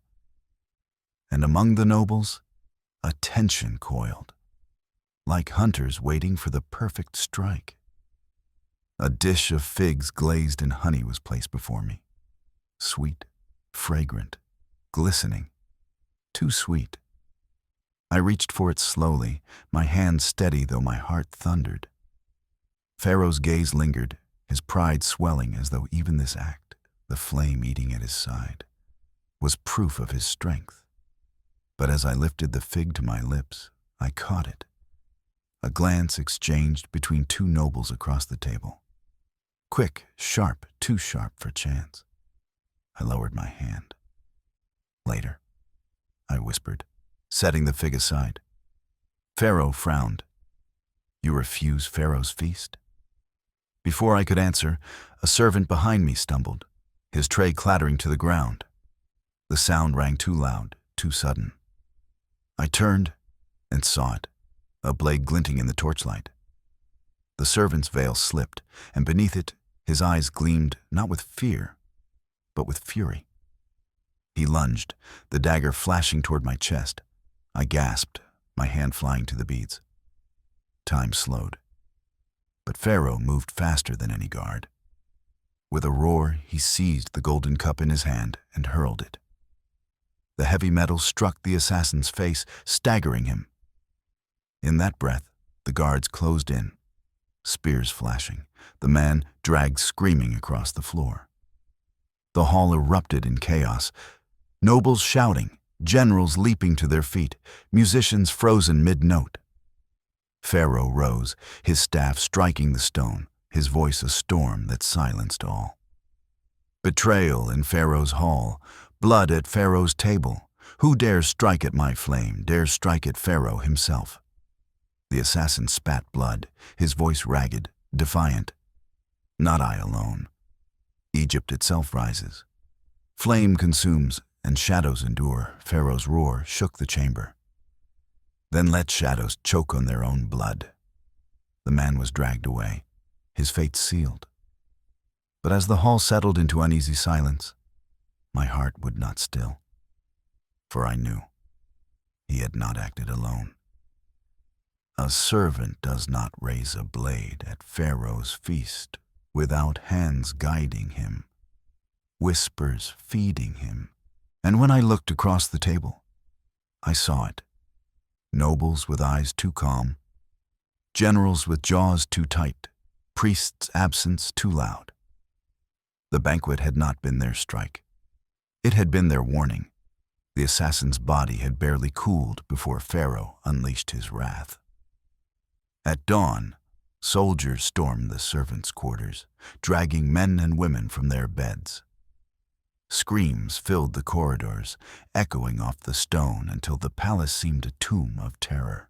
And among the nobles, a tension coiled, like hunters waiting for the perfect strike. A dish of figs glazed in honey was placed before me. Sweet, fragrant, glistening, too sweet. I reached for it slowly, my hand steady though my heart thundered. Pharaoh's gaze lingered, his pride swelling as though even this act, the flame eating at his side, was proof of his strength. But as I lifted the fig to my lips, I caught it. A glance exchanged between two nobles across the table. Quick, sharp, too sharp for chance. I lowered my hand. Later, I whispered, setting the fig aside. Pharaoh frowned. You refuse Pharaoh's feast? Before I could answer, a servant behind me stumbled, his tray clattering to the ground. The sound rang too loud, too sudden. I turned and saw it, a blade glinting in the torchlight. The servant's veil slipped, and beneath it, his eyes gleamed not with fear, but with fury. He lunged, the dagger flashing toward my chest. I gasped, my hand flying to the beads. Time slowed. But Pharaoh moved faster than any guard. With a roar, he seized the golden cup in his hand and hurled it. The heavy metal struck the assassin's face, staggering him. In that breath, the guards closed in, spears flashing, the man dragged screaming across the floor. The hall erupted in chaos, nobles shouting, generals leaping to their feet, musicians frozen mid-note. Pharaoh rose, his staff striking the stone, his voice a storm that silenced all. Betrayal in Pharaoh's hall, blood at Pharaoh's table. Who dares strike at my flame, dares strike at Pharaoh himself? The assassin spat blood, his voice ragged, defiant. Not I alone. Egypt itself rises. Flame consumes, and shadows endure. Pharaoh's roar shook the chamber. Then let shadows choke on their own blood. The man was dragged away, his fate sealed. But as the hall settled into uneasy silence, my heart would not still, for I knew he had not acted alone. A servant does not raise a blade at Pharaoh's feast without hands guiding him, whispers feeding him. And when I looked across the table, I saw it. Nobles with eyes too calm, generals with jaws too tight, priests' absence too loud. The banquet had not been their strike. It had been their warning. The assassin's body had barely cooled before Pharaoh unleashed his wrath. At dawn, soldiers stormed the servants' quarters, dragging men and women from their beds. Screams filled the corridors, echoing off the stone until the palace seemed a tomb of terror.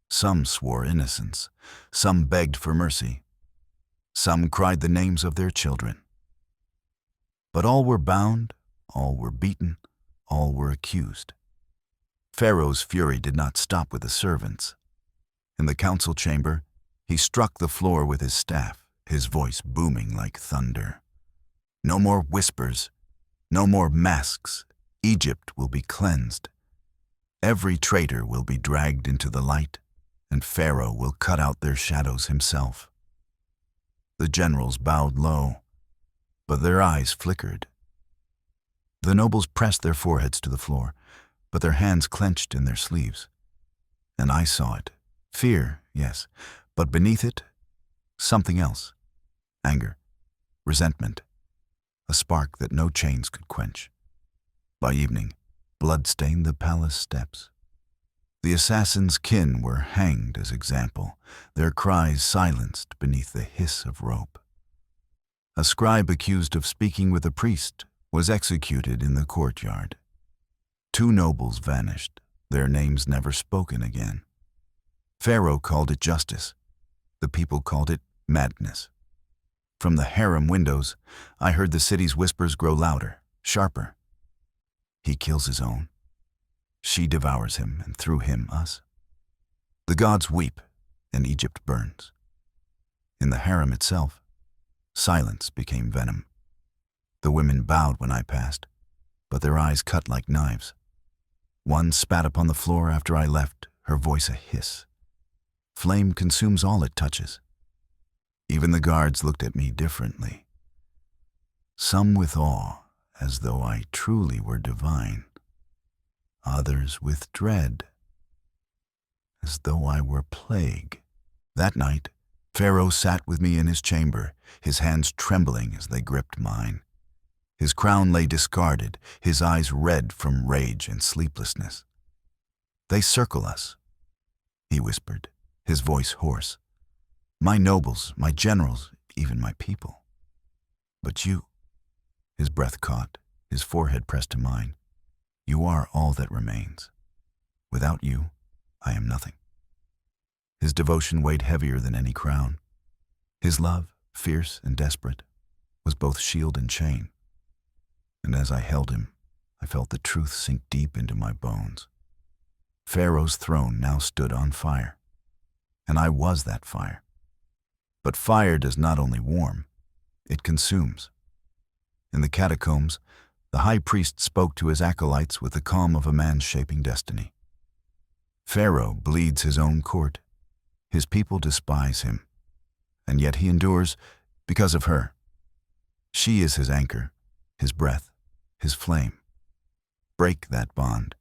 Some swore innocence, some begged for mercy, some cried the names of their children. But all were bound, all were beaten, all were accused. Pharaoh's fury did not stop with the servants. In the council chamber, he struck the floor with his staff, his voice booming like thunder. No more whispers, no more masks. Egypt will be cleansed. Every traitor will be dragged into the light, and Pharaoh will cut out their shadows himself. The generals bowed low, but their eyes flickered. The nobles pressed their foreheads to the floor, but their hands clenched in their sleeves. And I saw it. Fear, yes, but beneath it, something else. Anger, resentment, a spark that no chains could quench. By evening, blood stained the palace steps. The assassin's kin were hanged as example, their cries silenced beneath the hiss of rope. A scribe accused of speaking with a priest was executed in the courtyard. 2 nobles vanished, their names never spoken again. Pharaoh called it justice. The people called it Madness. From the harem windows, I heard the city's whispers grow louder, sharper. He kills his own. She devours him, and through him, us. The gods weep, and Egypt burns. In the harem itself, silence became venom. The women bowed when I passed, but their eyes cut like knives. One spat upon the floor after I left, her voice a hiss. Flame consumes all it touches. Even the guards looked at me differently. Some with awe, as though I truly were divine. Others with dread, as though I were plague. That night, Pharaoh sat with me in his chamber, his hands trembling as they gripped mine. His crown lay discarded, his eyes red from rage and sleeplessness. "They circle us," he whispered, his voice hoarse. "My nobles, my generals, even my people. But you," his breath caught, his forehead pressed to mine, "you are all that remains. Without you, I am nothing." His devotion weighed heavier than any crown. His love, fierce and desperate, was both shield and chain. And as I held him, I felt the truth sink deep into my bones. Pharaoh's throne now stood on fire, and I was that fire. But fire does not only warm, it consumes. In the catacombs, the high priest spoke to his acolytes with the calm of a man shaping destiny. Pharaoh bleeds his own court. His people despise him, and yet he endures because of her. She is his anchor, his breath, his flame. Break that bond,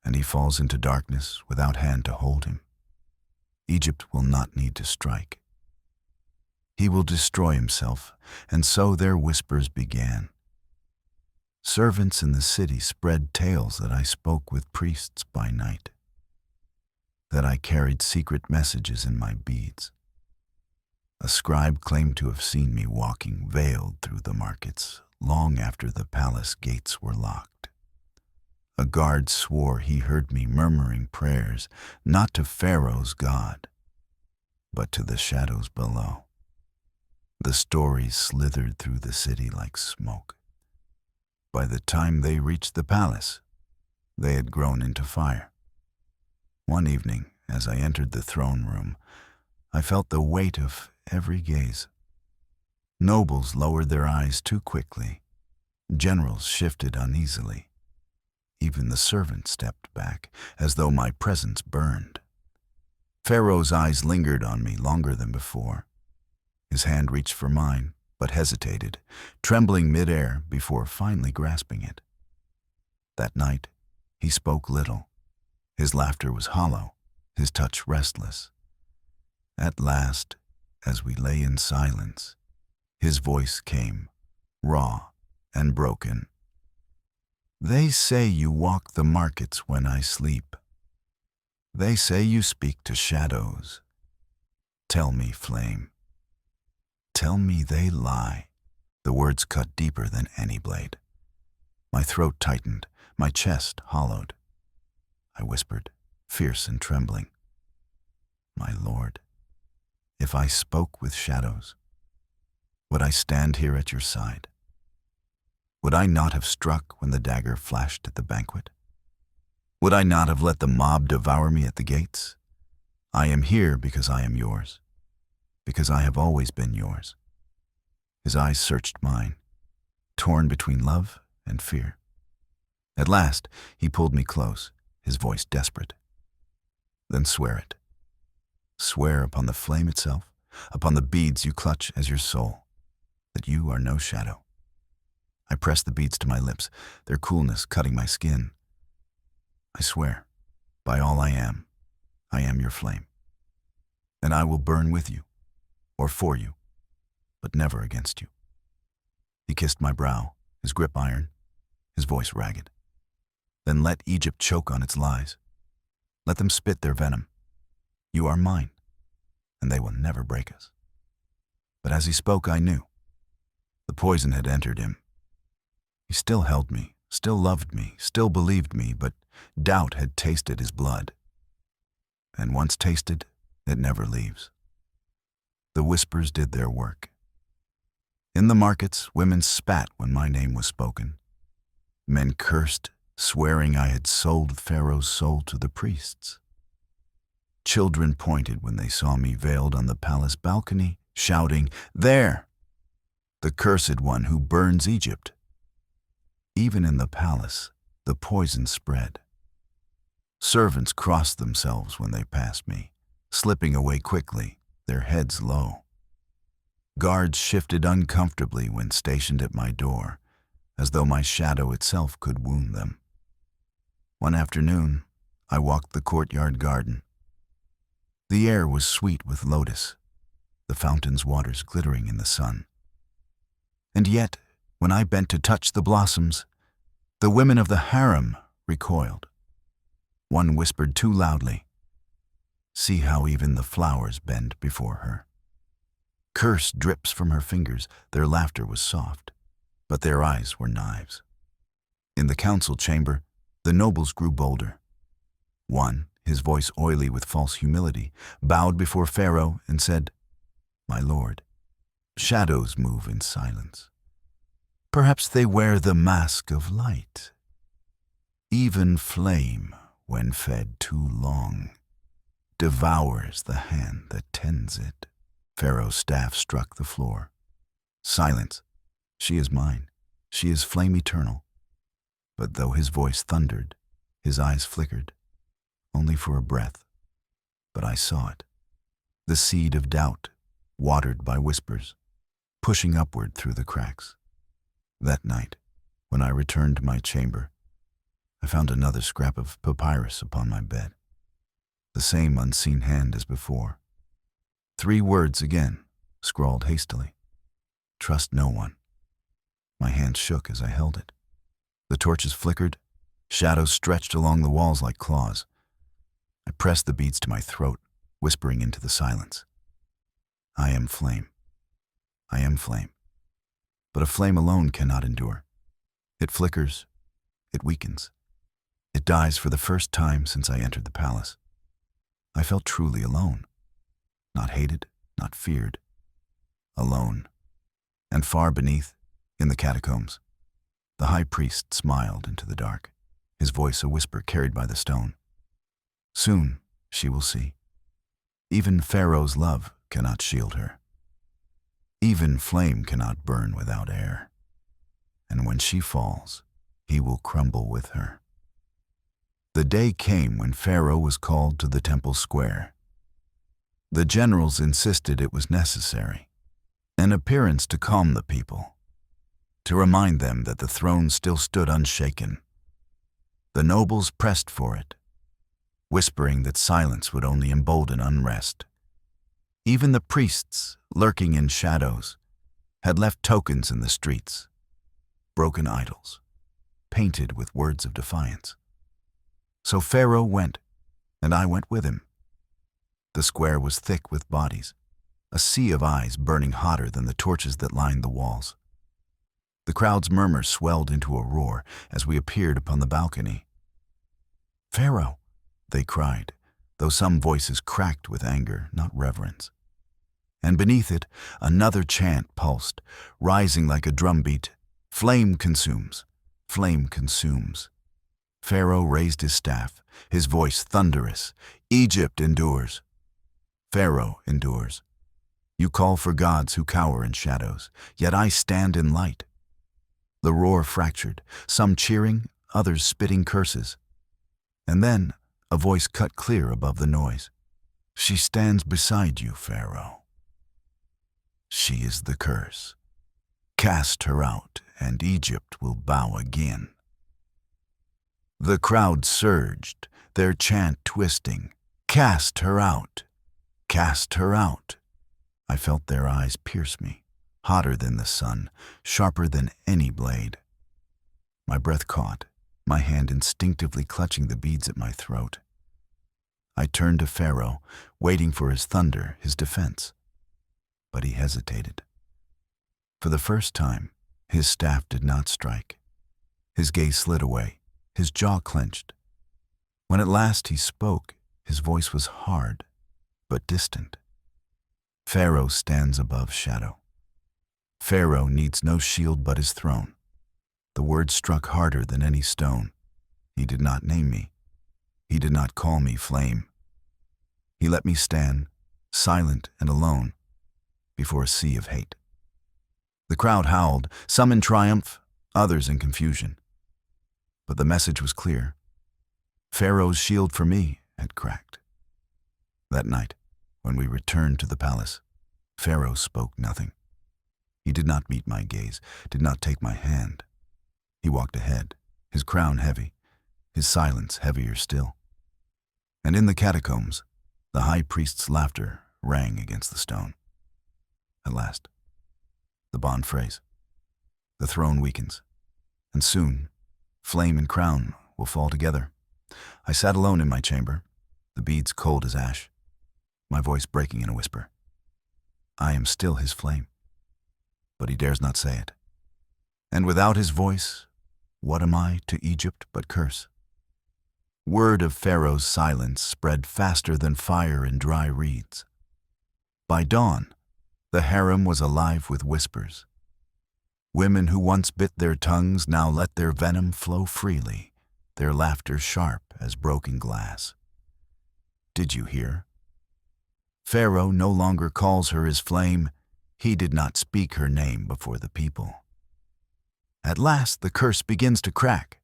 and he falls into darkness without hand to hold him. Egypt will not need to strike. He will destroy himself, and so their whispers began. Servants in the city spread tales that I spoke with priests by night, that I carried secret messages in my beads. A scribe claimed to have seen me walking veiled through the markets long after the palace gates were locked. A guard swore he heard me murmuring prayers, not to Pharaoh's god, but to the shadows below. The stories slithered through the city like smoke. By the time they reached the palace, they had grown into fire. One evening, as I entered the throne room, I felt the weight of every gaze. Nobles lowered their eyes too quickly. Generals shifted uneasily. Even the servants stepped back, as though my presence burned. Pharaoh's eyes lingered on me longer than before. His hand reached for mine, but hesitated, trembling midair before finally grasping it. That night, he spoke little. His laughter was hollow, his touch restless. At last, as we lay in silence, his voice came, raw and broken. "They say you walk the markets when I sleep. They say you speak to shadows. Tell me, flame. Tell me they lie." The words cut deeper than any blade. My throat tightened, my chest hollowed. I whispered, fierce and trembling, "My lord, if I spoke with shadows, would I stand here at your side? Would I not have struck when the dagger flashed at the banquet? Would I not have let the mob devour me at the gates? I am here because I am yours, because I have always been yours." His eyes searched mine, torn between love and fear. At last, he pulled me close, his voice desperate. "Then swear it. Swear upon the flame itself, upon the beads you clutch as your soul, that you are no shadow." I pressed the beads to my lips, their coolness cutting my skin. "I swear, by all I am your flame. And I will burn with you, or for you, but never against you." He kissed my brow, his grip iron, his voice ragged. "Then let Egypt choke on its lies. Let them spit their venom. You are mine, and they will never break us." But as he spoke, I knew. The poison had entered him. He still held me, still loved me, still believed me, but doubt had tasted his blood. And once tasted, it never leaves. The whispers did their work. In the markets, women spat when my name was spoken. Men cursed, swearing I had sold Pharaoh's soul to the priests. Children pointed when they saw me veiled on the palace balcony, shouting, "There! The cursed one who burns Egypt." Even in the palace, the poison spread. Servants crossed themselves when they passed me, slipping away quickly, their heads low. Guards shifted uncomfortably when stationed at my door, as though my shadow itself could wound them. One afternoon, I walked the courtyard garden. The air was sweet with lotus, the fountain's waters glittering in the sun. And yet, when I bent to touch the blossoms, the women of the harem recoiled. One whispered too loudly, "See how even the flowers bend before her." Curse drips from her fingers, their laughter was soft, but their eyes were knives. In the council chamber, the nobles grew bolder. One, his voice oily with false humility, bowed before Pharaoh and said, "My lord, shadows move in silence. Perhaps they wear the mask of light. Even flame, when fed too long, devours the hand that tends it." Pharaoh's staff struck the floor. "Silence. She is mine. She is flame eternal." But though his voice thundered, his eyes flickered, only for a breath. But I saw it, the seed of doubt, watered by whispers, pushing upward through the cracks. That night, when I returned to my chamber, I found another scrap of papyrus upon my bed, the same unseen hand as before. 3 words again, scrawled hastily. "Trust no one." My hand shook as I held it. The torches flickered, shadows stretched along the walls like claws. I pressed the beads to my throat, whispering into the silence, "I am flame. I am flame." But a flame alone cannot endure. It flickers, it weakens. It dies for the first time since I entered the palace. I felt truly alone. Not hated, not feared. Alone. And far beneath, in the catacombs, the high priest smiled into the dark, his voice a whisper carried by the stone. Soon she will see. Even Pharaoh's love cannot shield her. Even flame cannot burn without air. And when she falls, he will crumble with her. The day came when Pharaoh was called to the temple square. The generals insisted it was necessary, an appearance to calm the people, to remind them that the throne still stood unshaken. The nobles pressed for it, whispering that silence would only embolden unrest. Even the priests, lurking in shadows, had left tokens in the streets, broken idols, painted with words of defiance. So Pharaoh went, and I went with him. The square was thick with bodies, a sea of eyes burning hotter than the torches that lined the walls. The crowd's murmur swelled into a roar as we appeared upon the balcony. "Pharaoh," they cried, though some voices cracked with anger, not reverence. And beneath it, another chant pulsed, rising like a drumbeat. "Flame consumes, flame consumes." Pharaoh raised his staff, his voice thunderous. "Egypt endures. Pharaoh endures. You call for gods who cower in shadows, yet I stand in light." The roar fractured, some cheering, others spitting curses. And then a voice cut clear above the noise. "She stands beside you, Pharaoh. She is the curse. Cast her out, and Egypt will bow again." The crowd surged, their chant twisting. "Cast her out! Cast her out!" I felt their eyes pierce me, hotter than the sun, sharper than any blade. My breath caught, my hand instinctively clutching the beads at my throat. I turned to Pharaoh, waiting for his thunder, his defense. But he hesitated. For the first time, his staff did not strike. His gaze slid away, his jaw clenched. When at last he spoke, his voice was hard, but distant. Pharaoh stands above shadow. Pharaoh needs no shield but his throne. The word struck harder than any stone. He did not name me. He did not call me flame. He let me stand, silent and alone, before a sea of hate. The crowd howled, some in triumph, others in confusion. But the message was clear. Pharaoh's shield for me had cracked. That night, when we returned to the palace, Pharaoh spoke nothing. He did not meet my gaze, did not take my hand. He walked ahead, his crown heavy, his silence heavier still. And in the catacombs, the high priest's laughter rang against the stone. At last, the bond phrase. The throne weakens, and soon, flame and crown will fall together. I sat alone in my chamber, the beads cold as ash, my voice breaking in a whisper. I am still his flame, but he dares not say it. And without his voice, what am I to Egypt but curse? Word of Pharaoh's silence spread faster than fire in dry reeds. By dawn, the harem was alive with whispers. Women who once bit their tongues now let their venom flow freely, their laughter sharp as broken glass. Did you hear? Pharaoh no longer calls her his flame. He did not speak her name before the people. At last the curse begins to crack.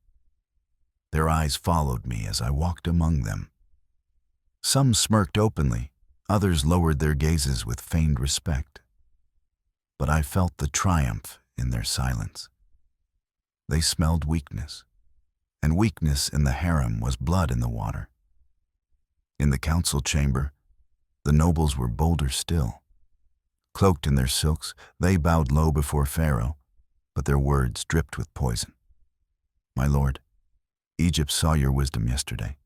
Their eyes followed me as I walked among them. Some smirked openly, others lowered their gazes with feigned respect. But I felt the triumph in their silence. They smelled weakness, and weakness in the harem was blood in the water. In the council chamber, the nobles were bolder still. Cloaked in their silks, they bowed low before Pharaoh, but their words dripped with poison. My lord, Egypt saw your wisdom yesterday.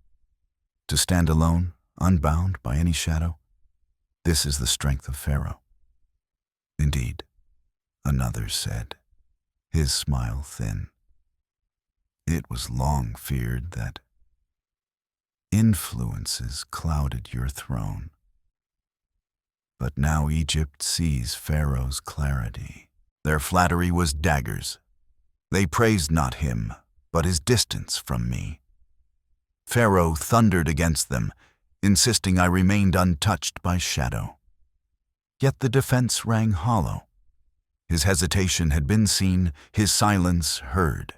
To stand alone, unbound by any shadow, this is the strength of Pharaoh. Indeed, another said, his smile thin. It was long feared that influences clouded your throne. But now Egypt sees Pharaoh's clarity. Their flattery was daggers. They praised not him, but his distance from me. Pharaoh thundered against them, insisting I remained untouched by shadow. Yet the defense rang hollow. His hesitation had been seen, his silence heard.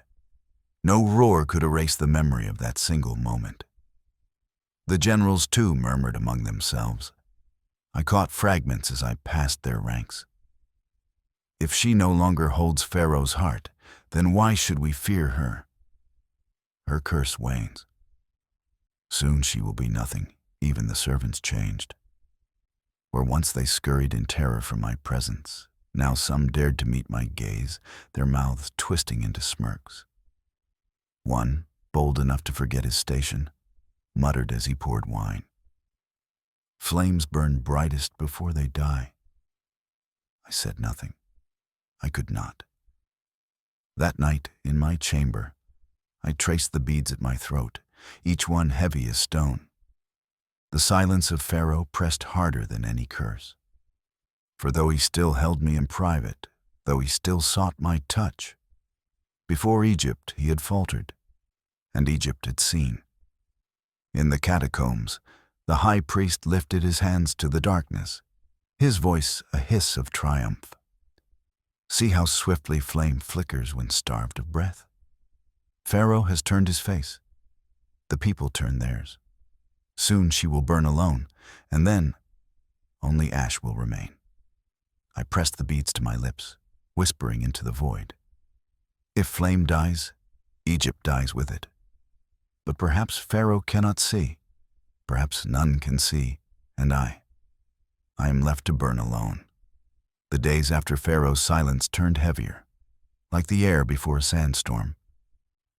No roar could erase the memory of that single moment. The generals too murmured among themselves. I caught fragments as I passed their ranks. If she no longer holds Pharaoh's heart, then why should we fear her? Her curse wanes. Soon she will be nothing, even the servants changed. Where once they scurried in terror from my presence, now some dared to meet my gaze, their mouths twisting into smirks. One, bold enough to forget his station, muttered as he poured wine. Flames burn brightest before they die. I said nothing. I could not. That night, in my chamber, I traced the beads at my throat, each one heavy as stone. The silence of Pharaoh pressed harder than any curse. For though he still held me in private, though he still sought my touch, before Egypt he had faltered, and Egypt had seen. In the catacombs, the high priest lifted his hands to the darkness, his voice a hiss of triumph. See how swiftly flame flickers when starved of breath. Pharaoh has turned his face. The people turn theirs. Soon she will burn alone, and then only ash will remain. I pressed the beads to my lips, whispering into the void. If flame dies, Egypt dies with it. But perhaps Pharaoh cannot see. Perhaps none can see, and I am left to burn alone. The days after Pharaoh's silence turned heavier, like the air before a sandstorm.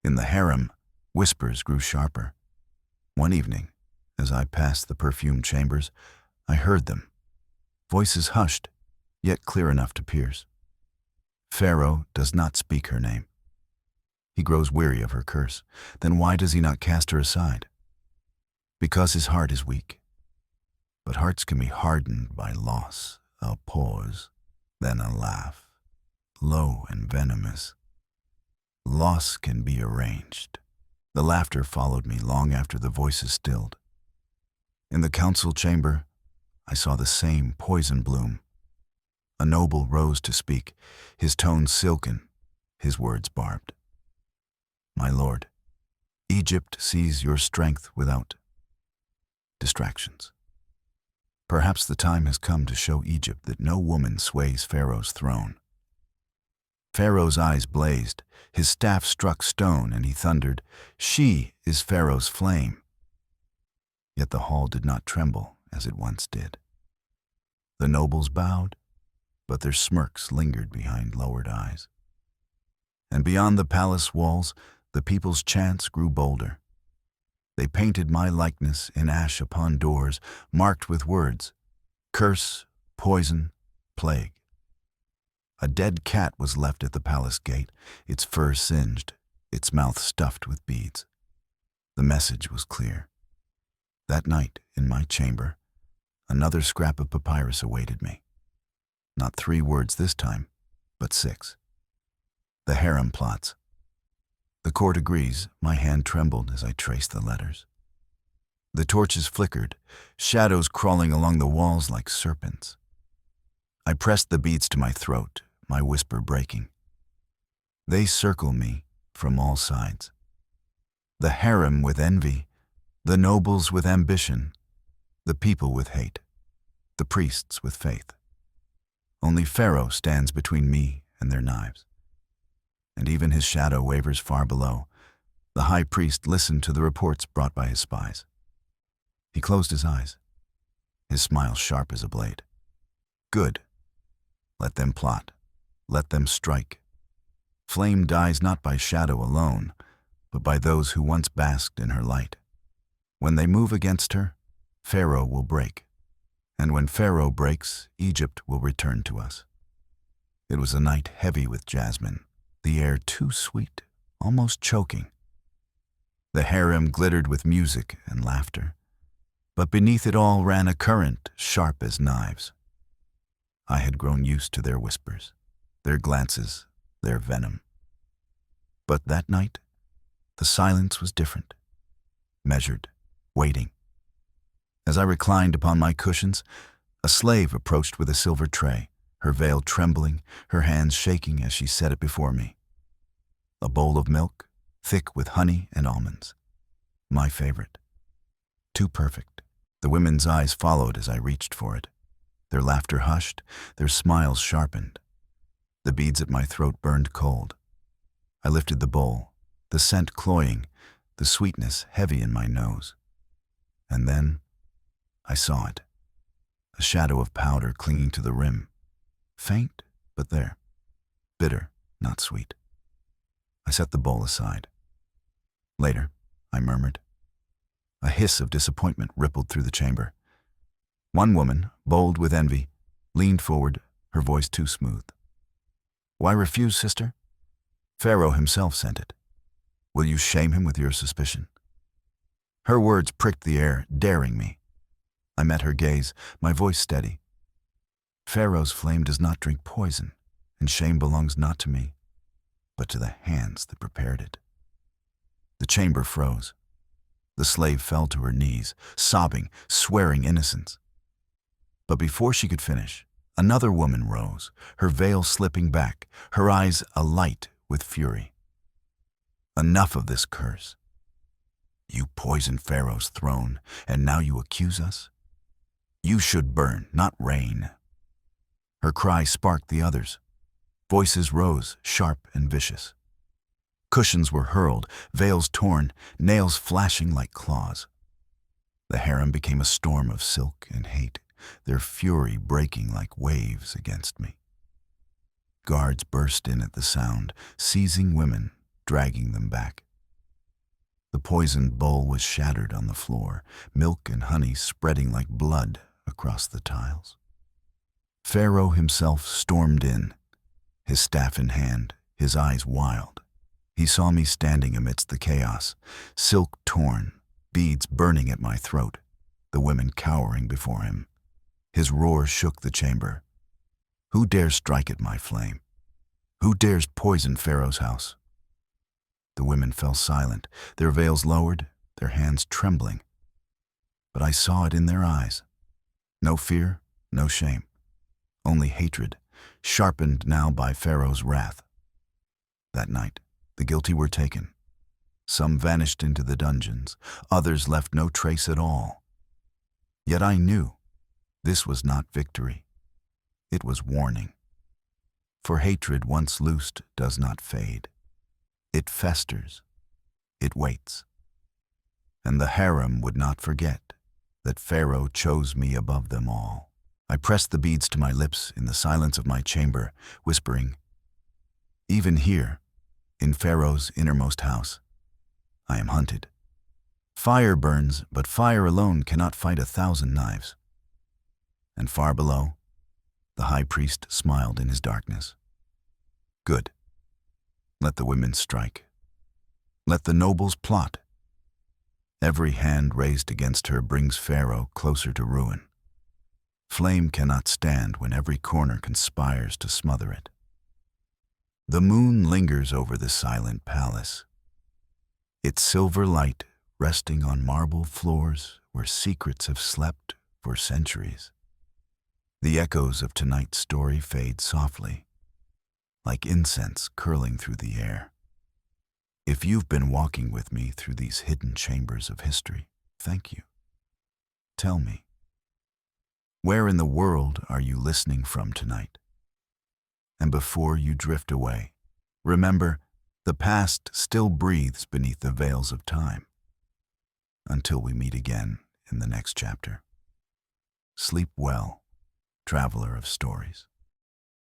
In the harem, whispers grew sharper. One evening, as I passed the perfumed chambers, I heard them, voices hushed, yet clear enough to pierce. Pharaoh does not speak her name. He grows weary of her curse. Then why does he not cast her aside? Because his heart is weak. But hearts can be hardened by loss, A pause, then a laugh, low and venomous. Loss can be arranged. The laughter followed me long after the voices stilled. In the council chamber, I saw the same poison bloom. A noble rose to speak, his tones silken, his words barbed. My lord, Egypt sees your strength without distractions. Perhaps the time has come to show Egypt that no woman sways Pharaoh's throne. Pharaoh's eyes blazed, his staff struck stone, and he thundered, "She is Pharaoh's flame." Yet the hall did not tremble as it once did. The nobles bowed, but their smirks lingered behind lowered eyes. And beyond the palace walls, the people's chants grew bolder. They painted my likeness in ash upon doors, marked with words, curse, poison, plague. A dead cat was left at the palace gate, its fur singed, its mouth stuffed with beads. The message was clear. That night, in my chamber, another scrap of papyrus awaited me. Not 3 words this time, but 6. The harem plots. The court agrees. My hand trembled as I traced the letters. The torches flickered, shadows crawling along the walls like serpents. I pressed the beads to my throat, my whisper breaking. They circle me from all sides. The harem with envy, the nobles with ambition, the people with hate, the priests with faith. Only Pharaoh stands between me and their knives. And even his shadow wavers far below. The high priest listened to the reports brought by his spies. He closed his eyes, his smile sharp as a blade. Good. Let them plot. Let them strike. Flame dies not by shadow alone, but by those who once basked in her light. When they move against her, Pharaoh will break. And when Pharaoh breaks, Egypt will return to us. It was a night heavy with jasmine, the air too sweet, almost choking. The harem glittered with music and laughter, but beneath it all ran a current sharp as knives. I had grown used to their whispers, their glances, their venom. But that night, the silence was different, measured, waiting. As I reclined upon my cushions, a slave approached with a silver tray, her veil trembling, her hands shaking as she set it before me. A bowl of milk, thick with honey and almonds. My favorite. Too perfect. The women's eyes followed as I reached for it. Their laughter hushed, their smiles sharpened. The beads at my throat burned cold. I lifted the bowl, the scent cloying, the sweetness heavy in my nose. And then I saw it. A shadow of powder clinging to the rim. Faint, but there. Bitter, not sweet. I set the bowl aside. Later, I murmured. A hiss of disappointment rippled through the chamber. One woman, bold with envy, leaned forward, her voice too smooth. Why refuse, sister? Pharaoh himself sent it. Will you shame him with your suspicion? Her words pricked the air, daring me. I met her gaze, my voice steady. Pharaoh's flame does not drink poison, and shame belongs not to me, but to the hands that prepared it. The chamber froze. The slave fell to her knees, sobbing, swearing innocence. But before she could finish, another woman rose, her veil slipping back, her eyes alight with fury. Enough of this curse. You poisoned Pharaoh's throne, and now you accuse us? You should burn, not reign. Her cry sparked the others. Voices rose, sharp and vicious. Cushions were hurled, veils torn, nails flashing like claws. The harem became a storm of silk and hate, their fury breaking like waves against me. Guards burst in at the sound, seizing women, dragging them back. The poisoned bowl was shattered on the floor, milk and honey spreading like blood across the tiles. Pharaoh himself stormed in, his staff in hand, his eyes wild. He saw me standing amidst the chaos, silk torn, beads burning at my throat, the women cowering before him. His roar shook the chamber, Who dares strike at my flame? Who dares poison Pharaoh's house? The women fell silent, their veils lowered, their hands trembling. But I saw it in their eyes. No fear, no shame, only hatred, sharpened now by Pharaoh's wrath. That night, the guilty were taken. Some vanished into the dungeons, others left no trace at all. Yet I knew this was not victory. It was warning. For hatred once loosed does not fade. It festers. It waits. And the harem would not forget that Pharaoh chose me above them all. I pressed the beads to my lips in the silence of my chamber, whispering, "Even here, in Pharaoh's innermost house, I am hunted. Fire burns, but fire alone cannot fight 1,000 knives." And far below, the high priest smiled in his darkness. Good. Let the women strike. Let the nobles plot. Every hand raised against her brings Pharaoh closer to ruin. Flame cannot stand when every corner conspires to smother it. The moon lingers over the silent palace, its silver light resting on marble floors where secrets have slept for centuries. The echoes of tonight's story fade softly, like incense curling through the air. If you've been walking with me through these hidden chambers of history, thank you. Tell me, where in the world are you listening from tonight? And before you drift away, remember, the past still breathes beneath the veils of time. Until we meet again in the next chapter. Sleep well, traveler of stories.